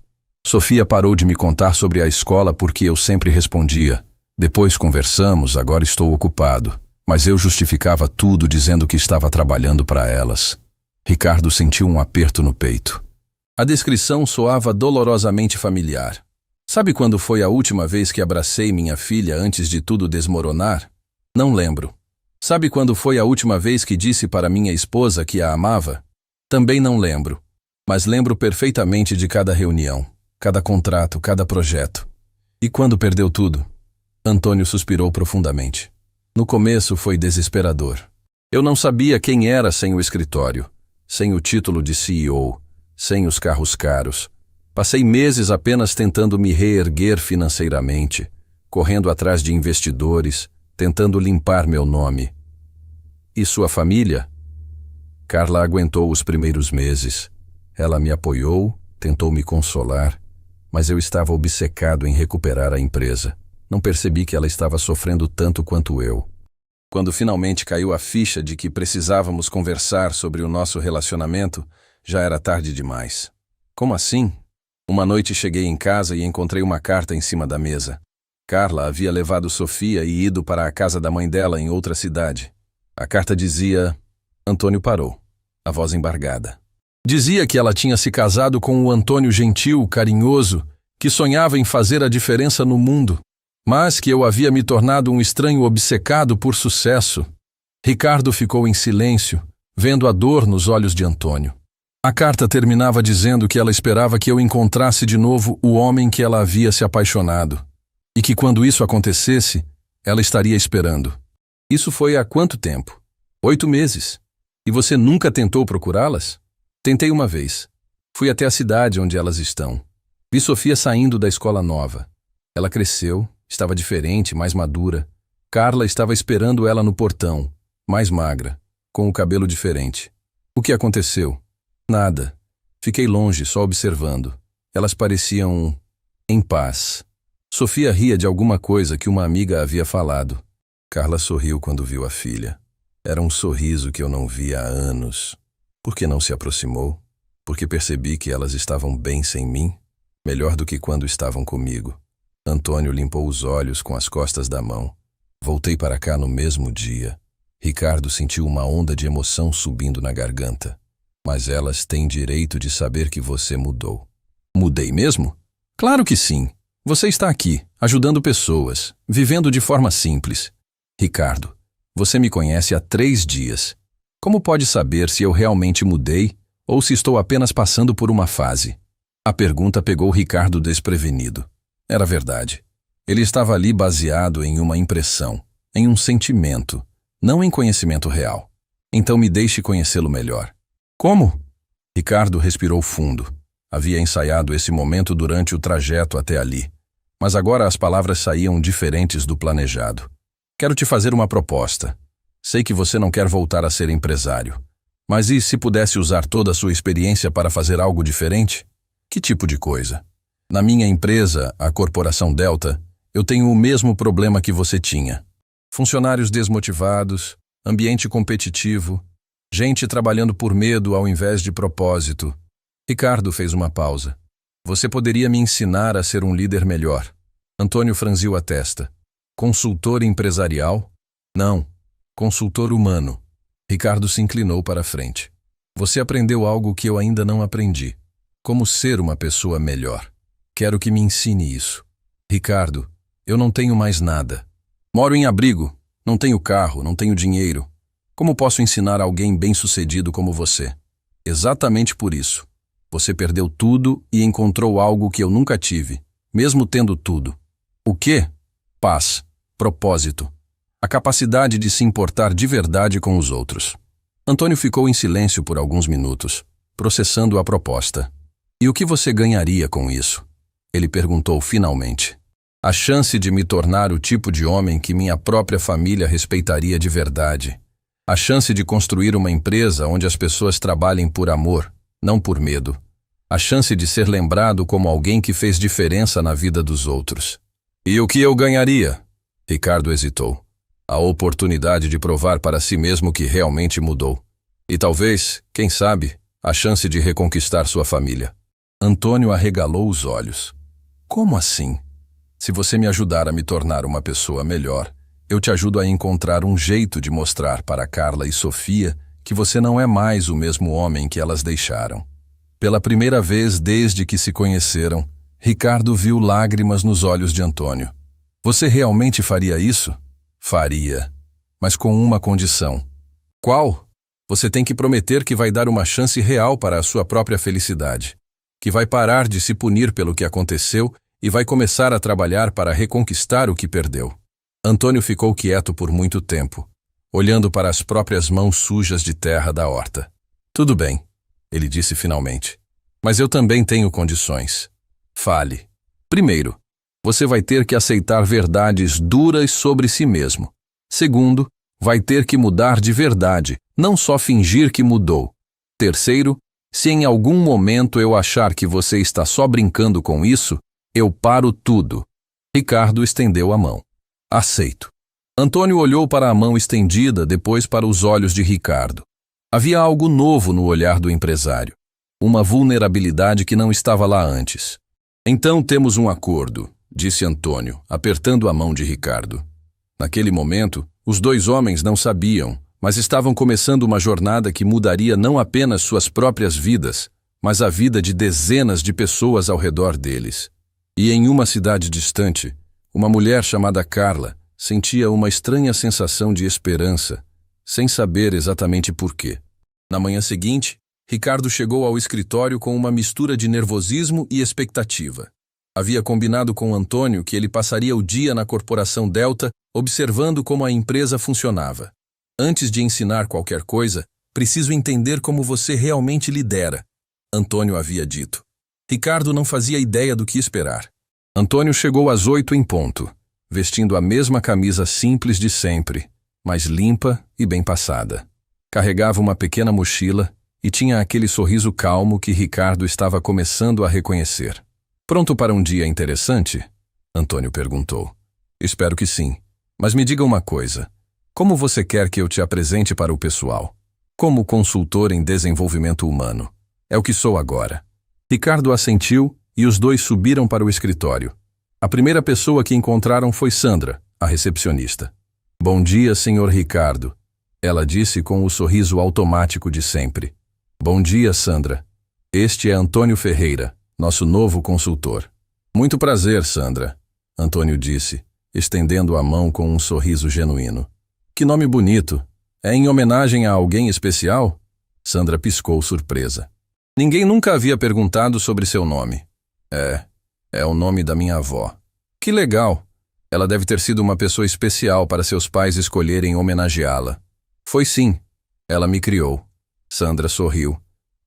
Sofia parou de me contar sobre a escola porque eu sempre respondia. Depois conversamos, agora estou ocupado. Mas eu justificava tudo dizendo que estava trabalhando para elas. Ricardo sentiu um aperto no peito. A descrição soava dolorosamente familiar. Sabe quando foi a última vez que abracei minha filha antes de tudo desmoronar? Não lembro. Sabe quando foi a última vez que disse para minha esposa que a amava? Também não lembro. Mas lembro perfeitamente de cada reunião. Cada contrato, cada projeto. E quando perdeu tudo? Antônio suspirou profundamente. No começo foi desesperador. Eu não sabia quem era sem o escritório, sem o título de CEO, sem os carros caros. Passei meses apenas tentando me reerguer financeiramente, correndo atrás de investidores, tentando limpar meu nome. E sua família? Carla aguentou os primeiros meses. Ela me apoiou, tentou me consolar, mas eu estava obcecado em recuperar a empresa. Não percebi que ela estava sofrendo tanto quanto eu. Quando finalmente caiu a ficha de que precisávamos conversar sobre o nosso relacionamento, já era tarde demais. Como assim? Uma noite cheguei em casa e encontrei uma carta em cima da mesa. Carla havia levado Sofia e ido para a casa da mãe dela em outra cidade. A carta dizia... Antônio parou, a voz embargada. Dizia que ela tinha se casado com o Antônio gentil, carinhoso, que sonhava em fazer a diferença no mundo, mas que eu havia me tornado um estranho obcecado por sucesso. Ricardo ficou em silêncio, vendo a dor nos olhos de Antônio. A carta terminava dizendo que ela esperava que eu encontrasse de novo o homem que ela havia se apaixonado, e que quando isso acontecesse, ela estaria esperando. Isso foi há quanto tempo? 8 meses. E você nunca tentou procurá-las? Tentei uma vez. Fui até a cidade onde elas estão. Vi Sofia saindo da escola nova. Ela cresceu, estava diferente, mais madura. Carla estava esperando ela no portão, mais magra, com o cabelo diferente. O que aconteceu? Nada. Fiquei longe, só observando. Elas pareciam em paz. Sofia ria de alguma coisa que uma amiga havia falado. Carla sorriu quando viu a filha. Era um sorriso que eu não via há anos. Por que não se aproximou? Porque percebi que elas estavam bem sem mim, melhor do que quando estavam comigo. Antônio limpou os olhos com as costas da mão. Voltei para cá no mesmo dia. Ricardo sentiu uma onda de emoção subindo na garganta. Mas elas têm direito de saber que você mudou. Mudei mesmo? Claro que sim. Você está aqui, ajudando pessoas, vivendo de forma simples. Ricardo, você me conhece há 3 dias. Como pode saber se eu realmente mudei ou se estou apenas passando por uma fase? A pergunta pegou Ricardo desprevenido. Era verdade. Ele estava ali baseado em uma impressão, em um sentimento, não em conhecimento real. Então me deixe conhecê-lo melhor. Como? Ricardo respirou fundo. Havia ensaiado esse momento durante o trajeto até ali. Mas agora as palavras saíam diferentes do planejado. Quero te fazer uma proposta. Sei que você não quer voltar a ser empresário. Mas e se pudesse usar toda a sua experiência para fazer algo diferente? Que tipo de coisa? Na minha empresa, a Corporação Delta, Eu tenho o mesmo problema que você tinha. Funcionários desmotivados, ambiente competitivo, gente trabalhando por medo ao invés de propósito. Ricardo fez uma pausa. Você poderia me ensinar a ser um líder melhor. Antônio franziu a testa. Consultor empresarial? Não. Consultor humano. Ricardo se inclinou para a frente. Você aprendeu algo que eu ainda não aprendi. Como ser uma pessoa melhor. Quero que me ensine isso. Ricardo, eu não tenho mais nada. Moro em abrigo, não tenho carro, não tenho dinheiro. Como posso ensinar alguém bem-sucedido como você? Exatamente por isso. Você perdeu tudo e encontrou algo que eu nunca tive, mesmo tendo tudo. O quê? Paz, propósito. A capacidade de se importar de verdade com os outros. Antônio ficou em silêncio por alguns minutos, processando a proposta. E o que você ganharia com isso? Ele perguntou finalmente. A chance de me tornar o tipo de homem que minha própria família respeitaria de verdade. A chance de construir uma empresa onde as pessoas trabalhem por amor, não por medo. A chance de ser lembrado como alguém que fez diferença na vida dos outros. E o que eu ganharia? Ricardo hesitou. A oportunidade de provar para si mesmo que realmente mudou. E talvez, quem sabe, a chance de reconquistar sua família. Antônio arregalou os olhos. Como assim? Se você me ajudar a me tornar uma pessoa melhor, eu te ajudo a encontrar um jeito de mostrar para Carla e Sofia que você não é mais o mesmo homem que elas deixaram. Pela primeira vez desde que se conheceram, Ricardo viu lágrimas nos olhos de Antônio. Você realmente faria isso? Faria, mas com uma condição. Qual? Você tem que prometer que vai dar uma chance real para a sua própria felicidade, que vai parar de se punir pelo que aconteceu e vai começar a trabalhar para reconquistar o que perdeu. Antônio ficou quieto por muito tempo, olhando para as próprias mãos sujas de terra da horta. Tudo bem, ele disse finalmente, mas eu também tenho condições. Fale. Primeiro, você vai ter que aceitar verdades duras sobre si mesmo. Segundo, vai ter que mudar de verdade, não só fingir que mudou. Terceiro, se em algum momento eu achar que você está só brincando com isso, eu paro tudo. Ricardo estendeu a mão. Aceito. Antônio olhou para a mão estendida, depois para os olhos de Ricardo. Havia algo novo no olhar do empresário. Uma vulnerabilidade que não estava lá antes. Então temos um acordo, disse Antônio, apertando a mão de Ricardo. Naquele momento, os dois homens não sabiam, mas estavam começando uma jornada que mudaria não apenas suas próprias vidas, mas a vida de dezenas de pessoas ao redor deles. E em uma cidade distante, uma mulher chamada Carla sentia uma estranha sensação de esperança, sem saber exatamente por quê. Na manhã seguinte, Ricardo chegou ao escritório com uma mistura de nervosismo e expectativa. Havia combinado com Antônio que ele passaria o dia na corporação Delta observando como a empresa funcionava. Antes de ensinar qualquer coisa, preciso entender como você realmente lidera, Antônio havia dito. Ricardo não fazia ideia do que esperar. Antônio chegou às 8 em ponto, vestindo a mesma camisa simples de sempre, mas limpa e bem passada. Carregava uma pequena mochila e tinha aquele sorriso calmo que Ricardo estava começando a reconhecer. Pronto para um dia interessante? Antônio perguntou. Espero que sim. Mas me diga uma coisa. Como você quer que eu te apresente para o pessoal? Como consultor em desenvolvimento humano. É o que sou agora. Ricardo assentiu e os dois subiram para o escritório. A primeira pessoa que encontraram foi Sandra, a recepcionista. Bom dia, senhor Ricardo. Ela disse com o sorriso automático de sempre. Bom dia, Sandra. Este é Antônio Ferreira, nosso novo consultor. Muito prazer, Sandra, Antônio disse, estendendo a mão com um sorriso genuíno. Que nome bonito. É em homenagem a alguém especial? Sandra piscou surpresa. Ninguém nunca havia perguntado sobre seu nome. É o nome da minha avó. Que legal. Ela deve ter sido uma pessoa especial para seus pais escolherem homenageá-la. Foi sim. Ela me criou. Sandra sorriu.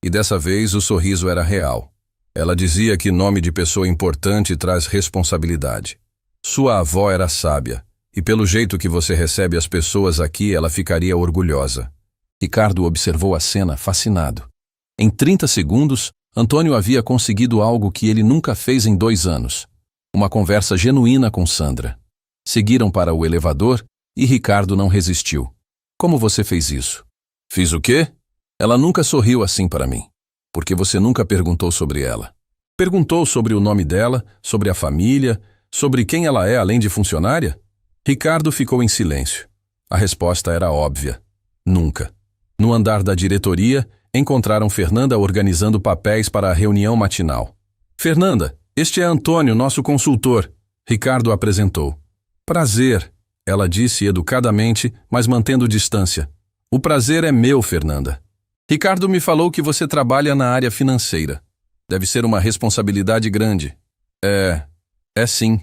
E dessa vez o sorriso era real. Ela dizia que nome de pessoa importante traz responsabilidade. Sua avó era sábia, e pelo jeito que você recebe as pessoas aqui, ela ficaria orgulhosa. Ricardo observou a cena fascinado. Em 30 segundos, Antônio havia conseguido algo que ele nunca fez em 2 anos. Uma conversa genuína com Sandra. Seguiram para o elevador e Ricardo não resistiu. Como você fez isso? Fiz o quê? Ela nunca sorriu assim para mim. Porque você nunca perguntou sobre ela. Perguntou sobre o nome dela, sobre a família, sobre quem ela é além de funcionária? Ricardo ficou em silêncio. A resposta era óbvia. Nunca. No andar da diretoria, encontraram Fernanda organizando papéis para a reunião matinal. Fernanda, este é Antônio, nosso consultor. Ricardo apresentou. Prazer, ela disse educadamente, mas mantendo distância. O prazer é meu, Fernanda. Ricardo me falou que você trabalha na área financeira. Deve ser uma responsabilidade grande. É sim.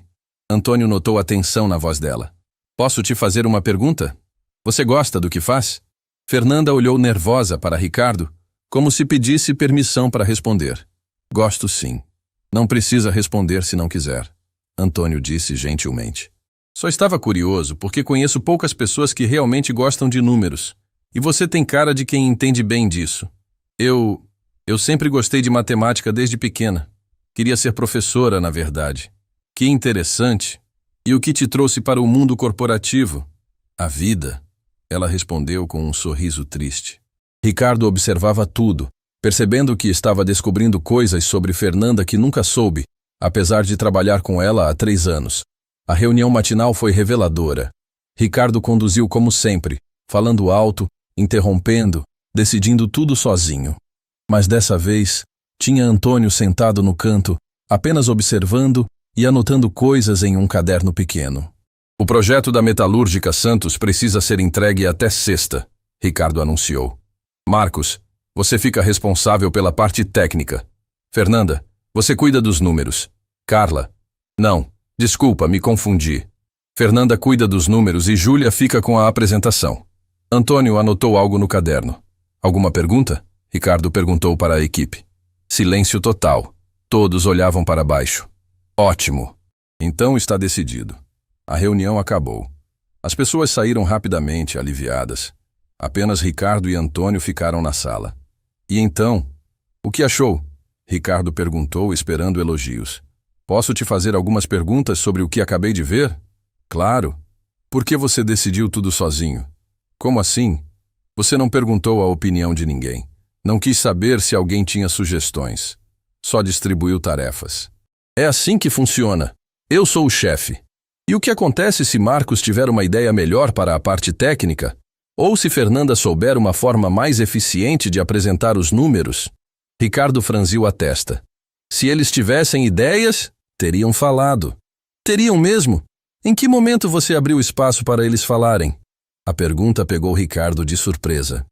Antônio notou a tensão na voz dela. Posso te fazer uma pergunta? Você gosta do que faz? Fernanda olhou nervosa para Ricardo, como se pedisse permissão para responder. Gosto sim. Não precisa responder se não quiser. Antônio disse gentilmente. Só estava curioso porque conheço poucas pessoas que realmente gostam de números. E você tem cara de quem entende bem disso. Eu sempre gostei de matemática desde pequena. Queria ser professora, na verdade. Que interessante. E o que te trouxe para o mundo corporativo? A vida, ela respondeu com um sorriso triste. Ricardo observava tudo, percebendo que estava descobrindo coisas sobre Fernanda que nunca soube, apesar de trabalhar com ela há 3 anos. A reunião matinal foi reveladora. Ricardo conduziu como sempre, falando alto, interrompendo, decidindo tudo sozinho. Mas dessa vez, tinha Antônio sentado no canto, apenas observando e anotando coisas em um caderno pequeno. O projeto da Metalúrgica Santos precisa ser entregue até sexta, Ricardo anunciou. Marcos, você fica responsável pela parte técnica. Fernanda, você cuida dos números. Carla, não, desculpa, me confundi. Fernanda cuida dos números e Júlia fica com a apresentação. Antônio anotou algo no caderno. Alguma pergunta? Ricardo perguntou para a equipe. Silêncio total. Todos olhavam para baixo. Ótimo. Então está decidido. A reunião acabou. As pessoas saíram rapidamente, aliviadas. Apenas Ricardo e Antônio ficaram na sala. E então? O que achou? Ricardo perguntou, esperando elogios. Posso te fazer algumas perguntas sobre o que acabei de ver? Claro. Por que você decidiu tudo sozinho? Como assim? Você não perguntou a opinião de ninguém. Não quis saber se alguém tinha sugestões. Só distribuiu tarefas. É assim que funciona. Eu sou o chefe. E o que acontece se Marcos tiver uma ideia melhor para a parte técnica? Ou se Fernanda souber uma forma mais eficiente de apresentar os números? Ricardo franziu a testa. Se eles tivessem ideias, teriam falado. Teriam mesmo? Em que momento você abriu espaço para eles falarem? A pergunta pegou Ricardo de surpresa.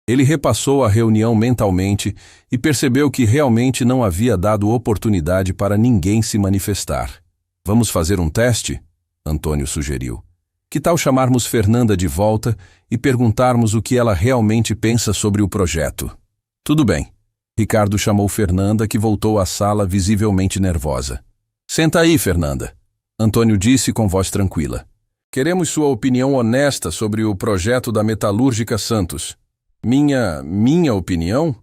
Ele repassou a reunião mentalmente e percebeu que realmente não havia dado oportunidade para ninguém se manifestar. Vamos fazer um teste? Antônio sugeriu. Que tal chamarmos Fernanda de volta e perguntarmos o que ela realmente pensa sobre o projeto? Tudo bem. Ricardo chamou Fernanda, que voltou à sala visivelmente nervosa. Senta aí, Fernanda. Antônio disse com voz tranquila. Queremos sua opinião honesta sobre o projeto da Metalúrgica Santos. Minha opinião?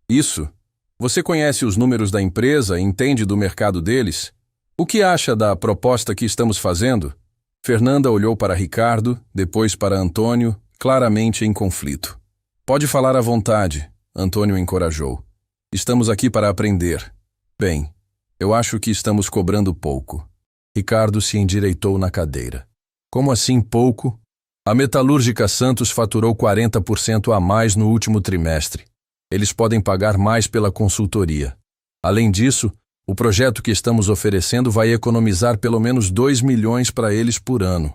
Isso. Você conhece os números da empresa, entende do mercado deles? O que acha da proposta que estamos fazendo? Fernanda olhou para Ricardo, depois para Antônio, claramente em conflito. Pode falar à vontade, Antônio encorajou. Estamos aqui para aprender. Bem, eu acho que estamos cobrando pouco. Ricardo se endireitou na cadeira. Como assim pouco? A Metalúrgica Santos faturou 40% a mais no último trimestre. Eles podem pagar mais pela consultoria. Além disso, o projeto que estamos oferecendo vai economizar pelo menos 2 milhões para eles por ano.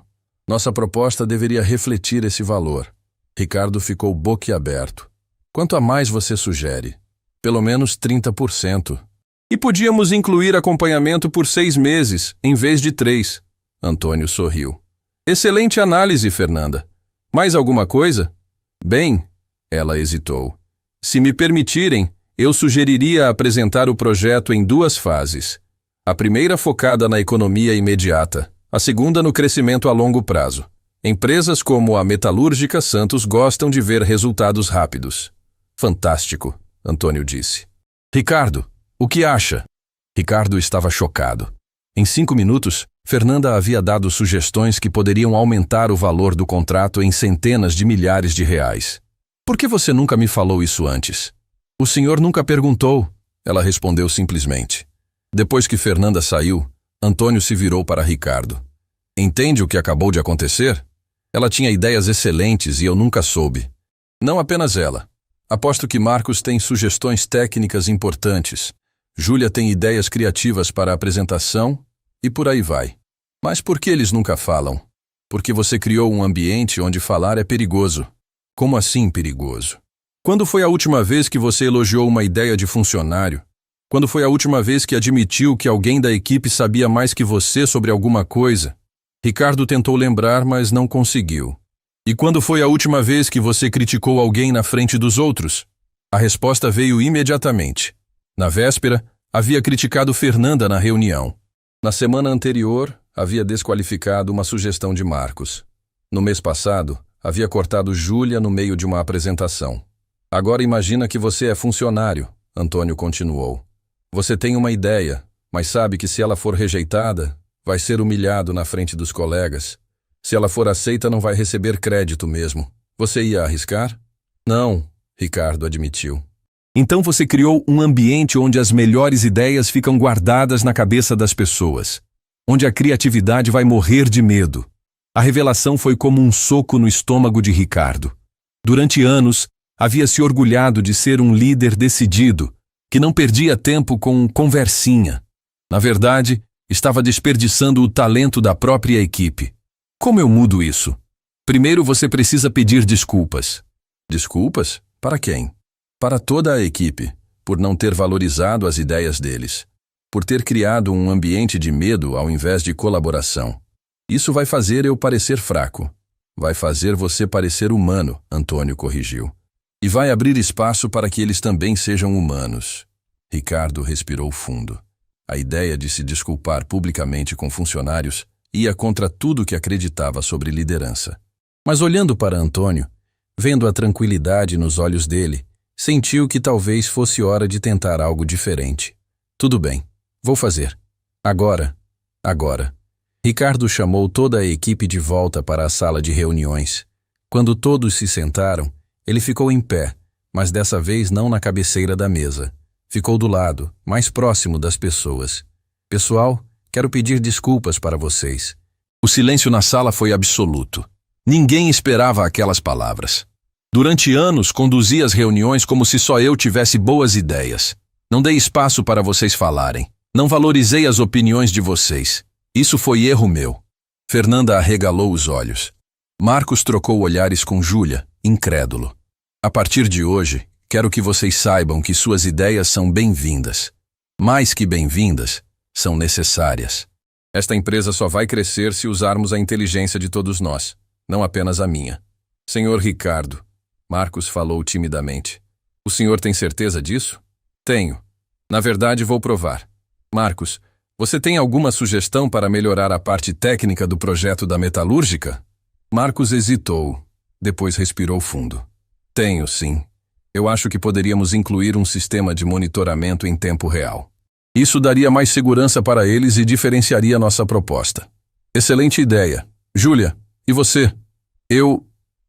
Nossa proposta deveria refletir esse valor. Ricardo ficou boquiaberto. Quanto a mais você sugere? Pelo menos 30%. E podíamos incluir acompanhamento por 6 meses, em vez de 3. Antônio sorriu. Excelente análise, Fernanda. Mais alguma coisa? Bem, ela hesitou. Se me permitirem, eu sugeriria apresentar o projeto em 2 fases. A primeira focada na economia imediata, a segunda no crescimento a longo prazo. Empresas como a Metalúrgica Santos gostam de ver resultados rápidos. Fantástico, Antônio disse. Ricardo, o que acha? Ricardo estava chocado. Em 5 minutos, Fernanda havia dado sugestões que poderiam aumentar o valor do contrato em centenas de milhares de reais. Por que você nunca me falou isso antes? O senhor nunca perguntou, ela respondeu simplesmente. Depois que Fernanda saiu, Antônio se virou para Ricardo. Entende o que acabou de acontecer? Ela tinha ideias excelentes e eu nunca soube. Não apenas ela. Aposto que Marcos tem sugestões técnicas importantes. Júlia tem ideias criativas para a apresentação e por aí vai. Mas por que eles nunca falam? Porque você criou um ambiente onde falar é perigoso. Como assim perigoso? Quando foi a última vez que você elogiou uma ideia de funcionário? Quando foi a última vez que admitiu que alguém da equipe sabia mais que você sobre alguma coisa? Ricardo tentou lembrar, mas não conseguiu. E quando foi a última vez que você criticou alguém na frente dos outros? A resposta veio imediatamente. Na véspera, havia criticado Fernanda na reunião. Na semana anterior, havia desqualificado uma sugestão de Marcos. No mês passado, havia cortado Júlia no meio de uma apresentação. Agora imagina que você é funcionário, Antônio continuou. Você tem uma ideia, mas sabe que se ela for rejeitada, vai ser humilhado na frente dos colegas. Se ela for aceita, não vai receber crédito mesmo. Você ia arriscar? Não, Ricardo admitiu. Então você criou um ambiente onde as melhores ideias ficam guardadas na cabeça das pessoas, onde a criatividade vai morrer de medo. A revelação foi como um soco no estômago de Ricardo. Durante anos, havia se orgulhado de ser um líder decidido, que não perdia tempo com conversinha. Na verdade, estava desperdiçando o talento da própria equipe. Como eu mudo isso? Primeiro você precisa pedir desculpas. Desculpas? Para quem? Para toda a equipe, por não ter valorizado as ideias deles, por ter criado um ambiente de medo ao invés de colaboração. Isso vai fazer eu parecer fraco. Vai fazer você parecer humano, Antônio corrigiu. E vai abrir espaço para que eles também sejam humanos. Ricardo respirou fundo. A ideia de se desculpar publicamente com funcionários ia contra tudo que acreditava sobre liderança. Mas olhando para Antônio, vendo a tranquilidade nos olhos dele, sentiu que talvez fosse hora de tentar algo diferente. Tudo bem, vou fazer. Agora. Ricardo chamou toda a equipe de volta para a sala de reuniões. Quando todos se sentaram, ele ficou em pé, mas dessa vez não na cabeceira da mesa. Ficou do lado, mais próximo das pessoas. Pessoal, quero pedir desculpas para vocês. O silêncio na sala foi absoluto. Ninguém esperava aquelas palavras. Durante anos, conduzi as reuniões como se só eu tivesse boas ideias. Não dei espaço para vocês falarem. Não valorizei as opiniões de vocês. Isso foi erro meu. Fernanda arregalou os olhos. Marcos trocou olhares com Júlia, incrédulo. A partir de hoje, quero que vocês saibam que suas ideias são bem-vindas. Mais que bem-vindas, são necessárias. Esta empresa só vai crescer se usarmos a inteligência de todos nós, não apenas a minha. Senhor Ricardo, Marcos falou timidamente. O senhor tem certeza disso? Tenho. Na verdade, vou provar. Marcos, você tem alguma sugestão para melhorar a parte técnica do projeto da metalúrgica? Marcos hesitou, depois respirou fundo. Tenho, sim. Eu acho que poderíamos incluir um sistema de monitoramento em tempo real. Isso daria mais segurança para eles e diferenciaria nossa proposta. Excelente ideia. Júlia, e você?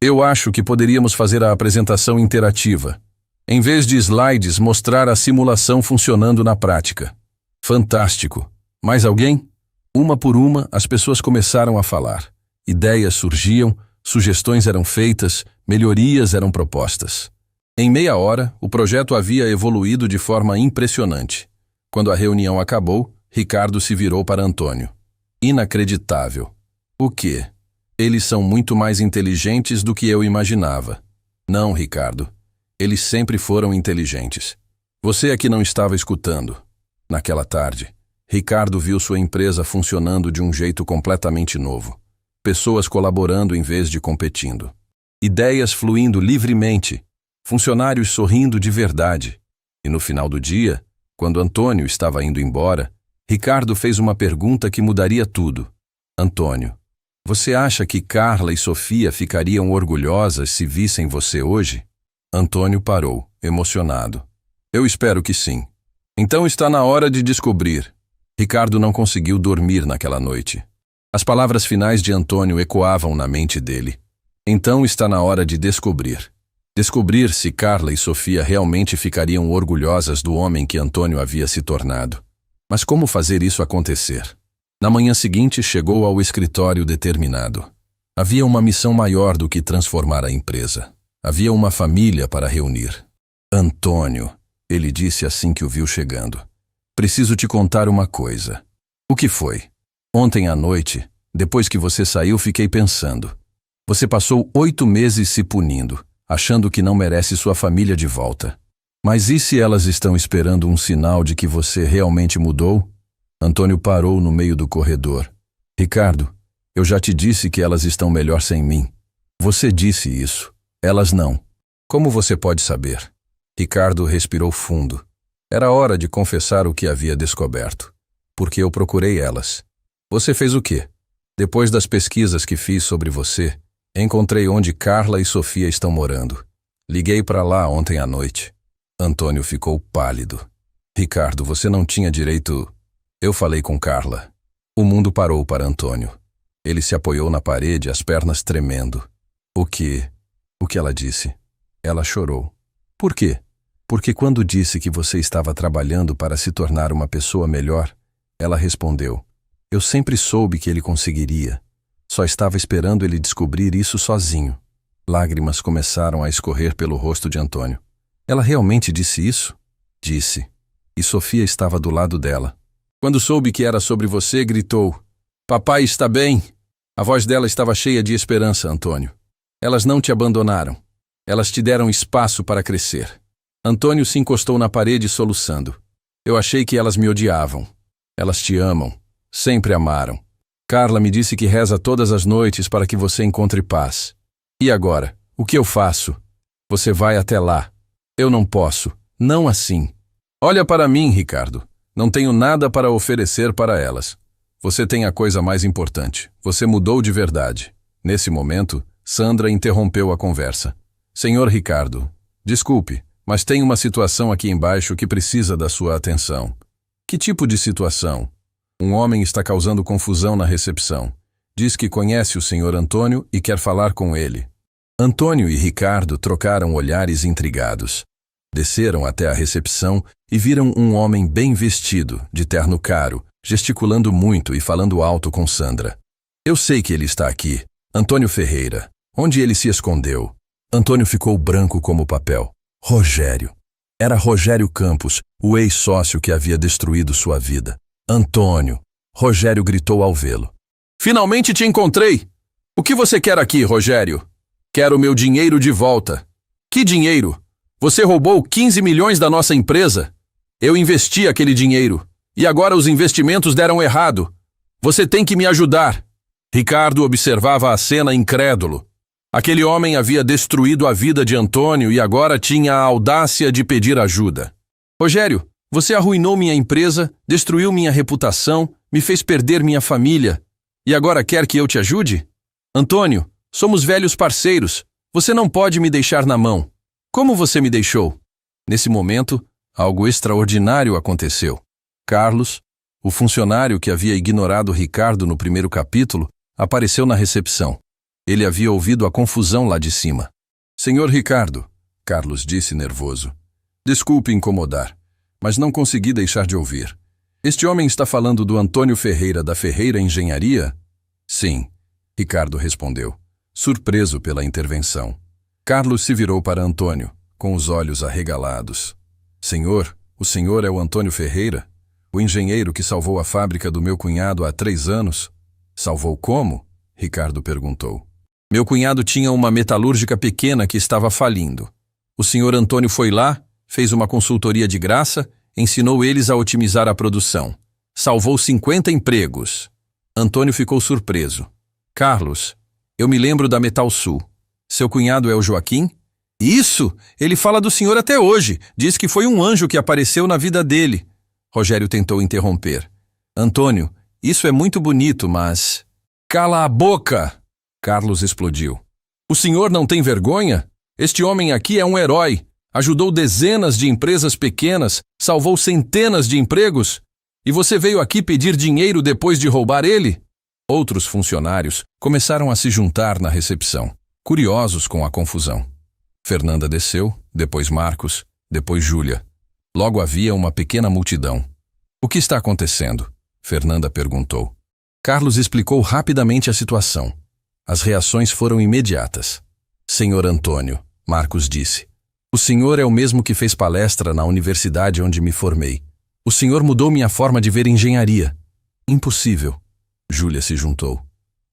Eu acho que poderíamos fazer a apresentação interativa. Em vez de slides, mostrar a simulação funcionando na prática. Fantástico. Mais alguém? Uma por uma, as pessoas começaram a falar. Ideias surgiam, sugestões eram feitas, melhorias eram propostas. Em meia hora, o projeto havia evoluído de forma impressionante. Quando a reunião acabou, Ricardo se virou para Antônio. Inacreditável. O quê? Eles são muito mais inteligentes do que eu imaginava. Não, Ricardo. Eles sempre foram inteligentes. Você é que não estava escutando. Naquela tarde, Ricardo viu sua empresa funcionando de um jeito completamente novo. Pessoas colaborando em vez de competindo. Ideias fluindo livremente. Funcionários sorrindo de verdade. E no final do dia, quando Antônio estava indo embora, Ricardo fez uma pergunta que mudaria tudo. Antônio, você acha que Carla e Sofia ficariam orgulhosas se vissem você hoje? Antônio parou, emocionado. Eu espero que sim. Então está na hora de descobrir. Ricardo não conseguiu dormir naquela noite. As palavras finais de Antônio ecoavam na mente dele. Então está na hora de descobrir. Descobrir se Carla e Sofia realmente ficariam orgulhosas do homem que Antônio havia se tornado. Mas como fazer isso acontecer? Na manhã seguinte chegou ao escritório determinado. Havia uma missão maior do que transformar a empresa. Havia uma família para reunir. Antônio, ele disse assim que o viu chegando. Preciso te contar uma coisa. O que foi? Ontem à noite, depois que você saiu, fiquei pensando. Você passou 8 meses se punindo, achando que não merece sua família de volta. Mas e se elas estão esperando um sinal de que você realmente mudou? Antônio parou no meio do corredor. Ricardo, eu já te disse que elas estão melhor sem mim. Você disse isso. Elas não. Como você pode saber? Ricardo respirou fundo. Era hora de confessar o que havia descoberto. Porque eu procurei elas. Você fez o quê? Depois das pesquisas que fiz sobre você, encontrei onde Carla e Sofia estão morando. Liguei para lá ontem à noite. Antônio ficou pálido. Ricardo, você não tinha direito... Eu falei com Carla. O mundo parou para Antônio. Ele se apoiou na parede, as pernas tremendo. O que ela disse? Ela chorou. Por quê? Porque quando disse que você estava trabalhando para se tornar uma pessoa melhor, ela respondeu, eu sempre soube que ele conseguiria. Só estava esperando ele descobrir isso sozinho. Lágrimas começaram a escorrer pelo rosto de Antônio. Ela realmente disse isso? Disse. E Sofia estava do lado dela. Quando soube que era sobre você, gritou, papai está bem. A voz dela estava cheia de esperança, Antônio. Elas não te abandonaram. Elas te deram espaço para crescer. Antônio se encostou na parede soluçando. Eu achei que elas me odiavam. Elas te amam. Sempre amaram. Carla me disse que reza todas as noites para que você encontre paz. E agora? O que eu faço? Você vai até lá. Eu não posso. Não assim. Olha para mim, Ricardo. Não tenho nada para oferecer para elas. Você tem a coisa mais importante. Você mudou de verdade. Nesse momento, Sandra interrompeu a conversa. Senhor Ricardo, desculpe, mas tem uma situação aqui embaixo que precisa da sua atenção. Que tipo de situação? Um homem está causando confusão na recepção. Diz que conhece o senhor Antônio e quer falar com ele. Antônio e Ricardo trocaram olhares intrigados. Desceram até a recepção e viram um homem bem vestido, de terno caro, gesticulando muito e falando alto com Sandra. Eu sei que ele está aqui. Antônio Ferreira. Onde ele se escondeu? Antônio ficou branco como papel. Rogério. Era Rogério Campos, o ex-sócio que havia destruído sua vida. Antônio. Rogério gritou ao vê-lo. Finalmente te encontrei! O que você quer aqui, Rogério? Quero meu dinheiro de volta. Que dinheiro? Você roubou 15 milhões da nossa empresa? Eu investi aquele dinheiro. E agora os investimentos deram errado. Você tem que me ajudar. Ricardo observava a cena incrédulo. Aquele homem havia destruído a vida de Antônio e agora tinha a audácia de pedir ajuda. Rogério, você arruinou minha empresa, destruiu minha reputação, me fez perder minha família. E agora quer que eu te ajude? Antônio, somos velhos parceiros. Você não pode me deixar na mão. Como você me deixou? Nesse momento, algo extraordinário aconteceu. Carlos, o funcionário que havia ignorado Ricardo no primeiro capítulo, apareceu na recepção. Ele havia ouvido a confusão lá de cima. Senhor Ricardo, Carlos disse nervoso. Desculpe incomodar, mas não consegui deixar de ouvir. Este homem está falando do Antônio Ferreira da Ferreira Engenharia? Sim, Ricardo respondeu, surpreso pela intervenção. Carlos se virou para Antônio, com os olhos arregalados. Senhor, o senhor é o Antônio Ferreira? O engenheiro que salvou a fábrica do meu cunhado há 3 anos? Salvou como? Ricardo perguntou. Meu cunhado tinha uma metalúrgica pequena que estava falindo. O senhor Antônio foi lá, fez uma consultoria de graça, ensinou eles a otimizar a produção. Salvou 50 empregos. Antônio ficou surpreso. Carlos, eu me lembro da Metal Sul. Seu cunhado é o Joaquim? Isso! Ele fala do senhor até hoje. Diz que foi um anjo que apareceu na vida dele. Rogério tentou interromper. Antônio, isso é muito bonito, mas... Cala a boca! Carlos explodiu. O senhor não tem vergonha? Este homem aqui é um herói. Ajudou dezenas de empresas pequenas, salvou centenas de empregos. E você veio aqui pedir dinheiro depois de roubar ele? Outros funcionários começaram a se juntar na recepção, curiosos com a confusão. Fernanda desceu, depois Marcos, depois Júlia. Logo havia uma pequena multidão. O que está acontecendo? Fernanda perguntou. Carlos explicou rapidamente a situação. As reações foram imediatas. Senhor Antônio, Marcos disse. O senhor é o mesmo que fez palestra na universidade onde me formei. O senhor mudou minha forma de ver engenharia. Impossível. Júlia se juntou.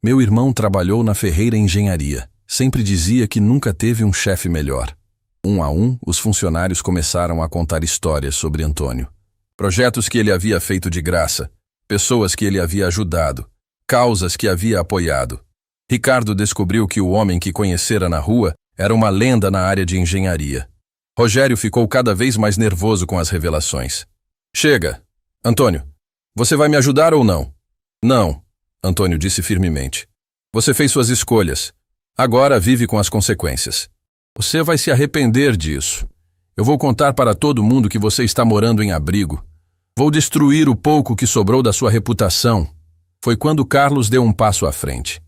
Meu irmão trabalhou na Ferreira Engenharia. Sempre dizia que nunca teve um chefe melhor. Um a um, os funcionários começaram a contar histórias sobre Antônio. Projetos que ele havia feito de graça, pessoas que ele havia ajudado, causas que havia apoiado. Ricardo descobriu que o homem que conhecera na rua era uma lenda na área de engenharia. Rogério ficou cada vez mais nervoso com as revelações. Chega! Antônio, você vai me ajudar ou não? Não, Antônio disse firmemente. Você fez suas escolhas. Agora vive com as consequências. Você vai se arrepender disso. Eu vou contar para todo mundo que você está morando em abrigo. Vou destruir o pouco que sobrou da sua reputação. Foi quando Carlos deu um passo à frente.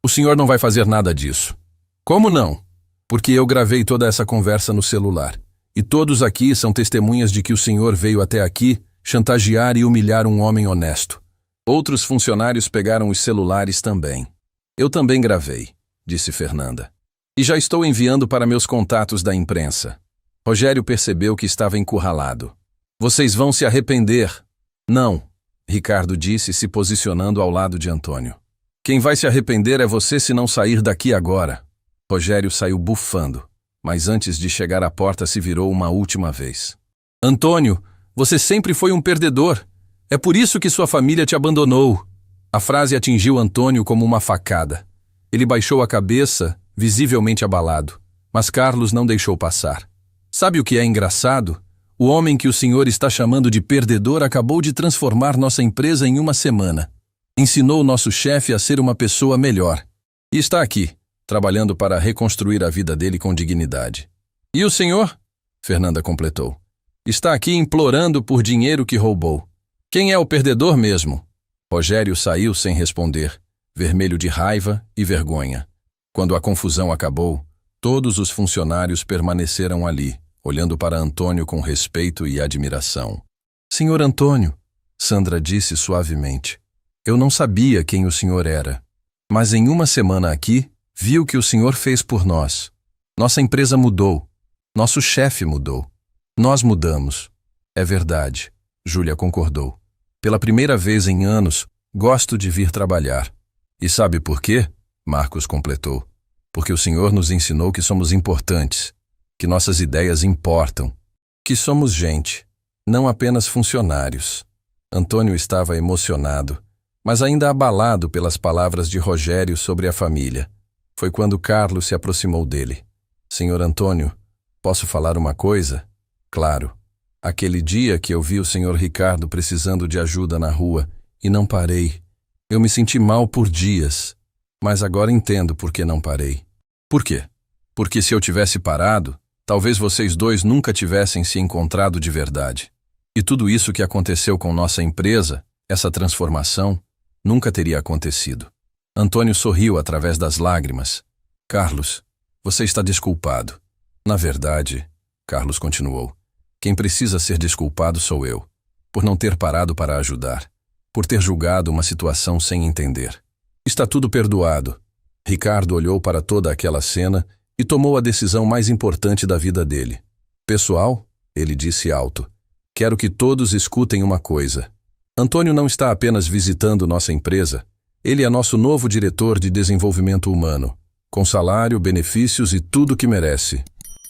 O senhor não vai fazer nada disso. Como não? Porque eu gravei toda essa conversa no celular. E todos aqui são testemunhas de que o senhor veio até aqui chantagear e humilhar um homem honesto. Outros funcionários pegaram os celulares também. Eu também gravei, disse Fernanda. E já estou enviando para meus contatos da imprensa. Rogério percebeu que estava encurralado. Vocês vão se arrepender. Não, Ricardo disse, se posicionando ao lado de Antônio. Quem vai se arrepender é você se não sair daqui agora. Rogério saiu bufando, mas antes de chegar à porta se virou uma última vez. Antônio, você sempre foi um perdedor. É por isso que sua família te abandonou. A frase atingiu Antônio como uma facada. Ele baixou a cabeça, visivelmente abalado, mas Carlos não deixou passar. Sabe o que é engraçado? O homem que o senhor está chamando de perdedor acabou de transformar nossa empresa em uma semana. Ensinou nosso chefe a ser uma pessoa melhor. E está aqui, trabalhando para reconstruir a vida dele com dignidade. E o senhor? Fernanda completou. Está aqui implorando por dinheiro que roubou. Quem é o perdedor mesmo? Rogério saiu sem responder, vermelho de raiva e vergonha. Quando a confusão acabou, todos os funcionários permaneceram ali, olhando para Antônio com respeito e admiração. Senhor Antônio, Sandra disse suavemente, eu não sabia quem o senhor era, mas em uma semana aqui, vi o que o senhor fez por nós. Nossa empresa mudou, nosso chefe mudou, nós mudamos. É verdade, Júlia concordou. Pela primeira vez em anos, gosto de vir trabalhar. E sabe por quê? Marcos completou. Porque o senhor nos ensinou que somos importantes, que nossas ideias importam, que somos gente, não apenas funcionários. Antônio estava emocionado, mas ainda abalado pelas palavras de Rogério sobre a família. Foi quando Carlos se aproximou dele. Senhor Antônio, posso falar uma coisa? Claro. Aquele dia que eu vi o senhor Ricardo precisando de ajuda na rua e não parei. Eu me senti mal por dias, mas agora entendo por que não parei. Por quê? Porque se eu tivesse parado, talvez vocês dois nunca tivessem se encontrado de verdade. E tudo isso que aconteceu com nossa empresa, essa transformação, nunca teria acontecido. Antônio sorriu através das lágrimas. Carlos, você está desculpado. Na verdade, Carlos continuou, quem precisa ser desculpado sou eu, por não ter parado para ajudar, por ter julgado uma situação sem entender. Está tudo perdoado. Ricardo olhou para toda aquela cena e tomou a decisão mais importante da vida dele. Pessoal, ele disse alto, quero que todos escutem uma coisa. Antônio não está apenas visitando nossa empresa, ele é nosso novo diretor de desenvolvimento humano, com salário, benefícios e tudo o que merece.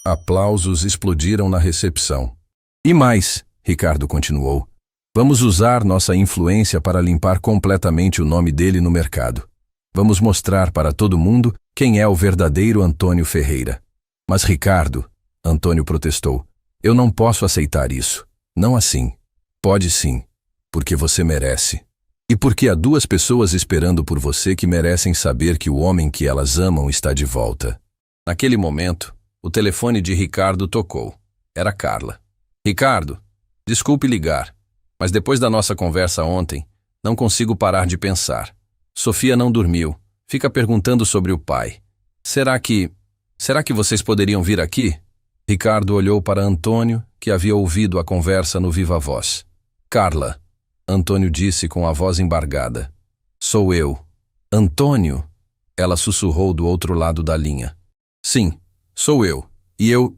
Aplausos explodiram na recepção. E mais, Ricardo continuou, vamos usar nossa influência para limpar completamente o nome dele no mercado. Vamos mostrar para todo mundo quem é o verdadeiro Antônio Ferreira. Mas Ricardo, Antônio protestou, eu não posso aceitar isso. Não assim. Pode sim, porque você merece. E porque há duas pessoas esperando por você que merecem saber que o homem que elas amam está de volta. Naquele momento, o telefone de Ricardo tocou. Era Carla. Ricardo, desculpe ligar, Mas depois da nossa conversa ontem, não consigo parar de pensar. Sofia não dormiu. Fica perguntando sobre o pai. Será que vocês poderiam vir aqui? Ricardo olhou para Antônio, que havia ouvido a conversa no viva voz. Carla, Antônio disse com a voz embargada. Sou eu. Antônio? Ela sussurrou do outro lado da linha. Sim, sou eu. E eu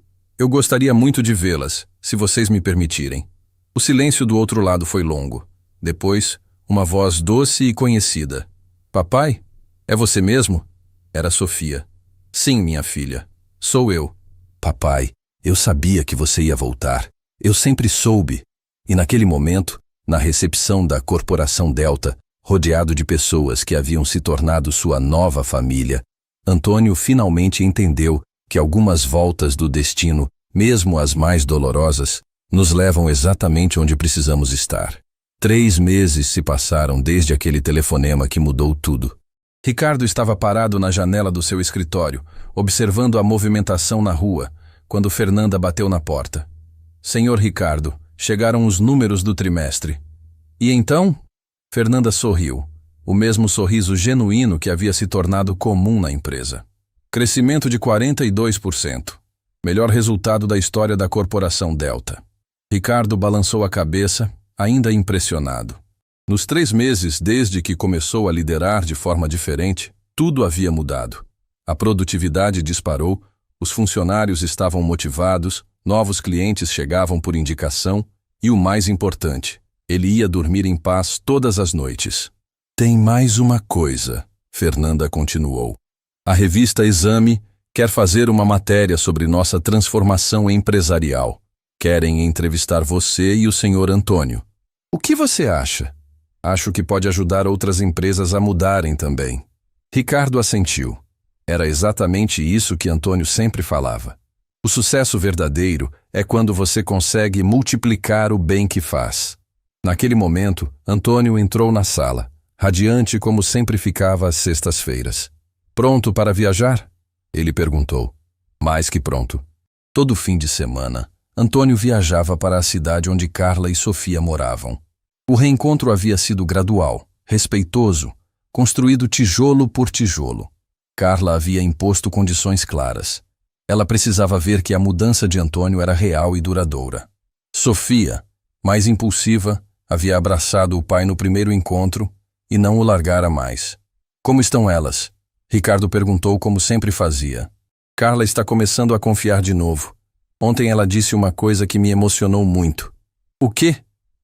gostaria muito de vê-las, se vocês me permitirem. O silêncio do outro lado foi longo. Depois, uma voz doce e conhecida. Papai? É você mesmo? Era Sofia. Sim, minha filha. Sou eu. Papai, eu sabia que você ia voltar. Eu sempre soube. E naquele momento, na recepção da Corporação Delta, rodeado de pessoas que haviam se tornado sua nova família, Antônio finalmente entendeu que algumas voltas do destino, mesmo as mais dolorosas, nos levam exatamente onde precisamos estar. 3 meses se passaram desde aquele telefonema que mudou tudo. Ricardo estava parado na janela do seu escritório, observando a movimentação na rua, quando Fernanda bateu na porta. Senhor Ricardo, chegaram os números do trimestre. E então? Fernanda sorriu, o mesmo sorriso genuíno que havia se tornado comum na empresa. Crescimento de 42%. Melhor resultado da história da Corporação Delta. Ricardo balançou a cabeça, ainda impressionado. Nos 3 meses desde que começou a liderar de forma diferente, tudo havia mudado. A produtividade disparou, os funcionários estavam motivados, novos clientes chegavam por indicação e, o mais importante, ele ia dormir em paz todas as noites. Tem mais uma coisa, Fernanda continuou. A revista Exame quer fazer uma matéria sobre nossa transformação empresarial. Querem entrevistar você e o senhor Antônio. O que você acha? Acho que pode ajudar outras empresas a mudarem também. Ricardo assentiu. Era exatamente isso que Antônio sempre falava. O sucesso verdadeiro é quando você consegue multiplicar o bem que faz. Naquele momento, Antônio entrou na sala, radiante como sempre ficava às sextas-feiras. Pronto para viajar? Ele perguntou. Mais que pronto. Todo fim de semana, Antônio viajava para a cidade onde Carla e Sofia moravam. O reencontro havia sido gradual, respeitoso, construído tijolo por tijolo. Carla havia imposto condições claras. Ela precisava ver que a mudança de Antônio era real e duradoura. Sofia, mais impulsiva, havia abraçado o pai no primeiro encontro e não o largara mais. Como estão elas? Ricardo perguntou como sempre fazia. Carla está começando a confiar de novo. Ontem ela disse uma coisa que me emocionou muito. O quê?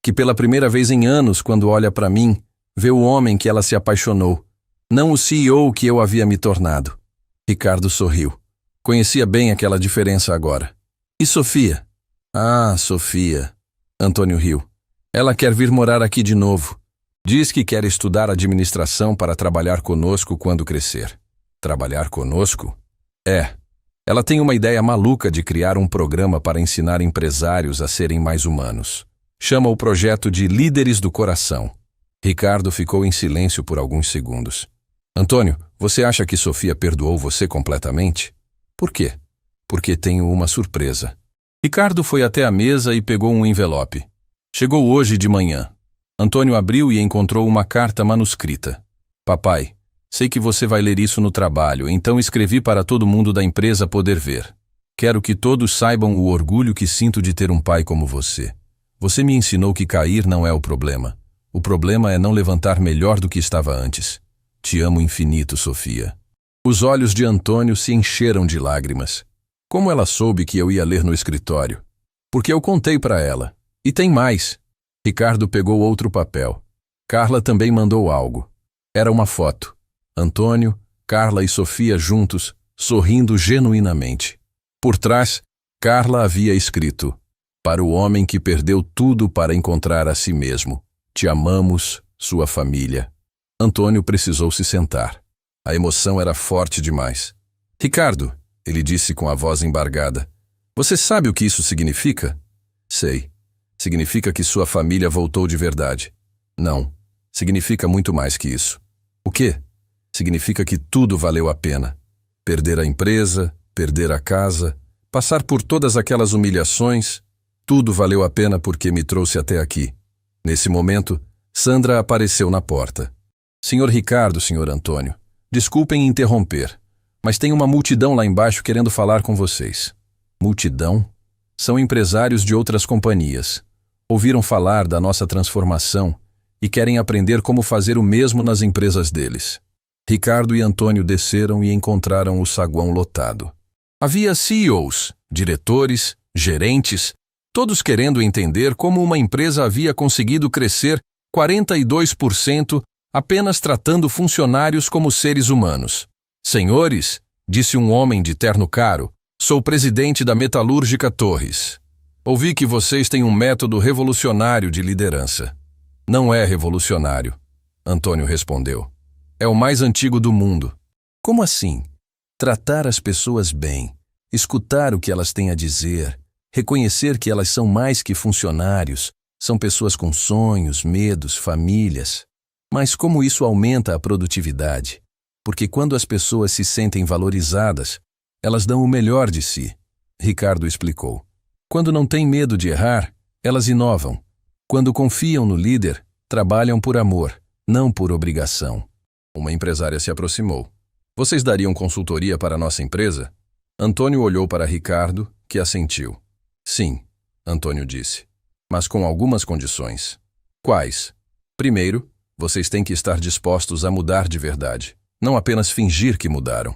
Que pela primeira vez em anos, quando olha para mim, vê o homem que ela se apaixonou, não o CEO que eu havia me tornado. Ricardo sorriu. Conhecia bem aquela diferença agora. E Sofia? Ah, Sofia. Antônio riu. Ela quer vir morar aqui de novo. Diz que quer estudar administração para trabalhar conosco quando crescer. Trabalhar conosco? É. Ela tem uma ideia maluca de criar um programa para ensinar empresários a serem mais humanos. Chama o projeto de Líderes do Coração. Ricardo ficou em silêncio por alguns segundos. Antônio, você acha que Sofia perdoou você completamente? Por quê? Porque tenho uma surpresa. Ricardo foi até a mesa e pegou um envelope. Chegou hoje de manhã. Antônio abriu e encontrou uma carta manuscrita. Papai, sei que você vai ler isso no trabalho, então escrevi para todo mundo da empresa poder ver. Quero que todos saibam o orgulho que sinto de ter um pai como você. Você me ensinou que cair não é o problema. O problema é não levantar melhor do que estava antes. Te amo infinito, Sofia. Os olhos de Antônio se encheram de lágrimas. Como ela soube que eu ia ler no escritório? Porque eu contei para ela. E tem mais. Ricardo pegou outro papel. Carla também mandou algo. Era uma foto. Antônio, Carla e Sofia juntos, sorrindo genuinamente. Por trás, Carla havia escrito: para o homem que perdeu tudo para encontrar a si mesmo. Te amamos, sua família. Antônio precisou se sentar. A emoção era forte demais. Ricardo, ele disse com a voz embargada, você sabe o que isso significa? Sei. Significa que sua família voltou de verdade. Não. Significa muito mais que isso. O quê? Significa que tudo valeu a pena. Perder a empresa, perder a casa, passar por todas aquelas humilhações, tudo valeu a pena porque me trouxe até aqui. Nesse momento, Sandra apareceu na porta. Senhor Ricardo, senhor Antônio, desculpem interromper, mas tem uma multidão lá embaixo querendo falar com vocês. Multidão? São empresários de outras companhias. Ouviram falar da nossa transformação e querem aprender como fazer o mesmo nas empresas deles. Ricardo e Antônio desceram e encontraram o saguão lotado. Havia CEOs, diretores, gerentes, todos querendo entender como uma empresa havia conseguido crescer 42% apenas tratando funcionários como seres humanos. Senhores, disse um homem de terno caro, sou presidente da Metalúrgica Torres. Ouvi que vocês têm um método revolucionário de liderança. Não é revolucionário, Antônio respondeu. É o mais antigo do mundo. Como assim? Tratar as pessoas bem, escutar o que elas têm a dizer, reconhecer que elas são mais que funcionários, são pessoas com sonhos, medos, famílias. Mas como isso aumenta a produtividade? Porque quando as pessoas se sentem valorizadas, elas dão o melhor de si. Ricardo explicou. Quando não têm medo de errar, elas inovam. Quando confiam no líder, trabalham por amor, não por obrigação. Uma empresária se aproximou. Vocês dariam consultoria para a nossa empresa? Antônio olhou para Ricardo, que assentiu. Sim, Antônio disse, mas com algumas condições. Quais? Primeiro, vocês têm que estar dispostos a mudar de verdade, não apenas fingir que mudaram.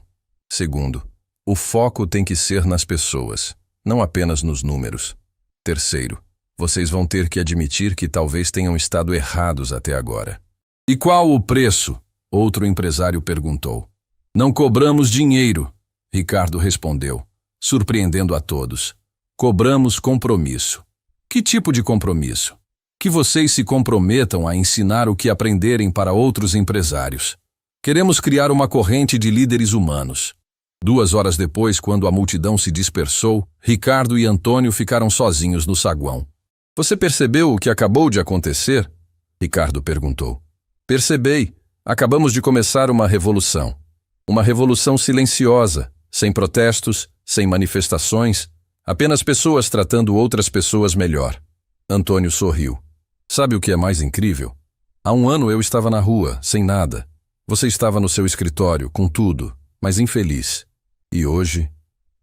Segundo, o foco tem que ser nas pessoas, não apenas nos números. Terceiro, vocês vão ter que admitir que talvez tenham estado errados até agora. E qual o preço? Outro empresário perguntou. Não cobramos dinheiro, Ricardo respondeu, surpreendendo a todos. Cobramos compromisso. Que tipo de compromisso? Que vocês se comprometam a ensinar o que aprenderem para outros empresários. Queremos criar uma corrente de líderes humanos. 2 horas depois, quando a multidão se dispersou, Ricardo e Antônio ficaram sozinhos no saguão. Você percebeu o que acabou de acontecer? Ricardo perguntou. Percebi. Acabamos de começar uma revolução. Uma revolução silenciosa, sem protestos, sem manifestações, apenas pessoas tratando outras pessoas melhor. Antônio sorriu. Sabe o que é mais incrível? Há 1 ano eu estava na rua, sem nada. Você estava no seu escritório, com tudo, mas infeliz. E hoje?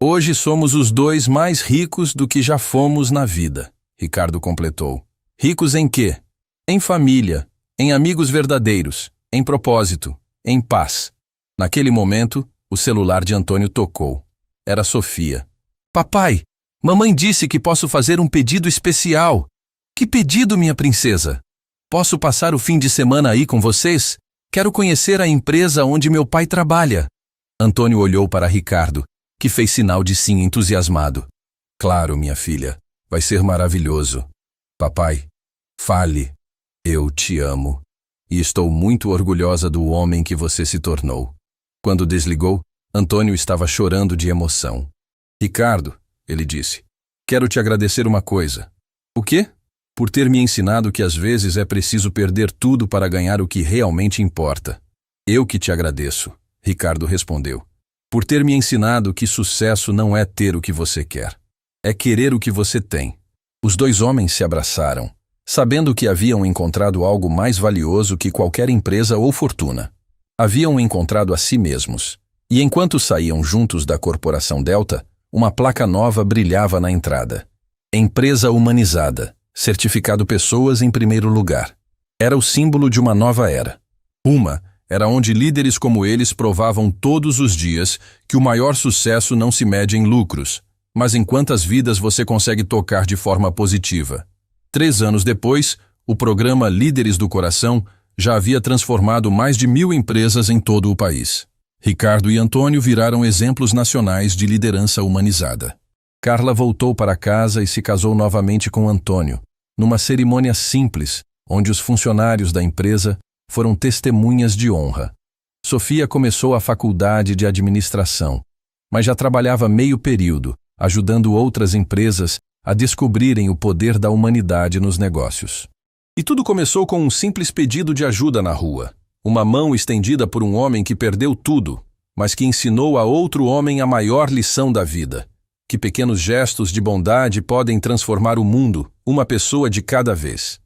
Hoje somos os 2 mais ricos do que já fomos na vida, Ricardo completou. Ricos em quê? Em família, em amigos verdadeiros, em propósito, em paz. Naquele momento, o celular de Antônio tocou. Era Sofia. Papai, mamãe disse que posso fazer um pedido especial. Que pedido, minha princesa? Posso passar o fim de semana aí com vocês? Quero conhecer a empresa onde meu pai trabalha. Antônio olhou para Ricardo, que fez sinal de sim entusiasmado. Claro, minha filha, vai ser maravilhoso. Papai, fale. Eu te amo. E estou muito orgulhosa do homem que você se tornou. Quando desligou, Antônio estava chorando de emoção. Ricardo, ele disse, quero te agradecer uma coisa. O quê? Por ter me ensinado que às vezes é preciso perder tudo para ganhar o que realmente importa. Eu que te agradeço, Ricardo respondeu. Por ter me ensinado que sucesso não é ter o que você quer. É querer o que você tem. Os 2 homens se abraçaram, sabendo que haviam encontrado algo mais valioso que qualquer empresa ou fortuna. Haviam encontrado a si mesmos. E enquanto saíam juntos da Corporação Delta, uma placa nova brilhava na entrada. Empresa humanizada. Certificado pessoas em primeiro lugar. Era o símbolo de uma nova era. Era onde líderes como eles provavam todos os dias que o maior sucesso não se mede em lucros, mas em quantas vidas você consegue tocar de forma positiva. 3 anos depois, o programa Líderes do Coração já havia transformado mais de 1000 empresas em todo o país. Ricardo e Antônio viraram exemplos nacionais de liderança humanizada. Carla voltou para casa e se casou novamente com Antônio, numa cerimônia simples, onde os funcionários da empresa foram testemunhas de honra. Sofia começou a faculdade de administração, mas já trabalhava meio período, ajudando outras empresas a descobrirem o poder da humanidade nos negócios. E tudo começou com um simples pedido de ajuda na rua. Uma mão estendida por um homem que perdeu tudo, mas que ensinou a outro homem a maior lição da vida. Que pequenos gestos de bondade podem transformar o mundo, uma pessoa de cada vez.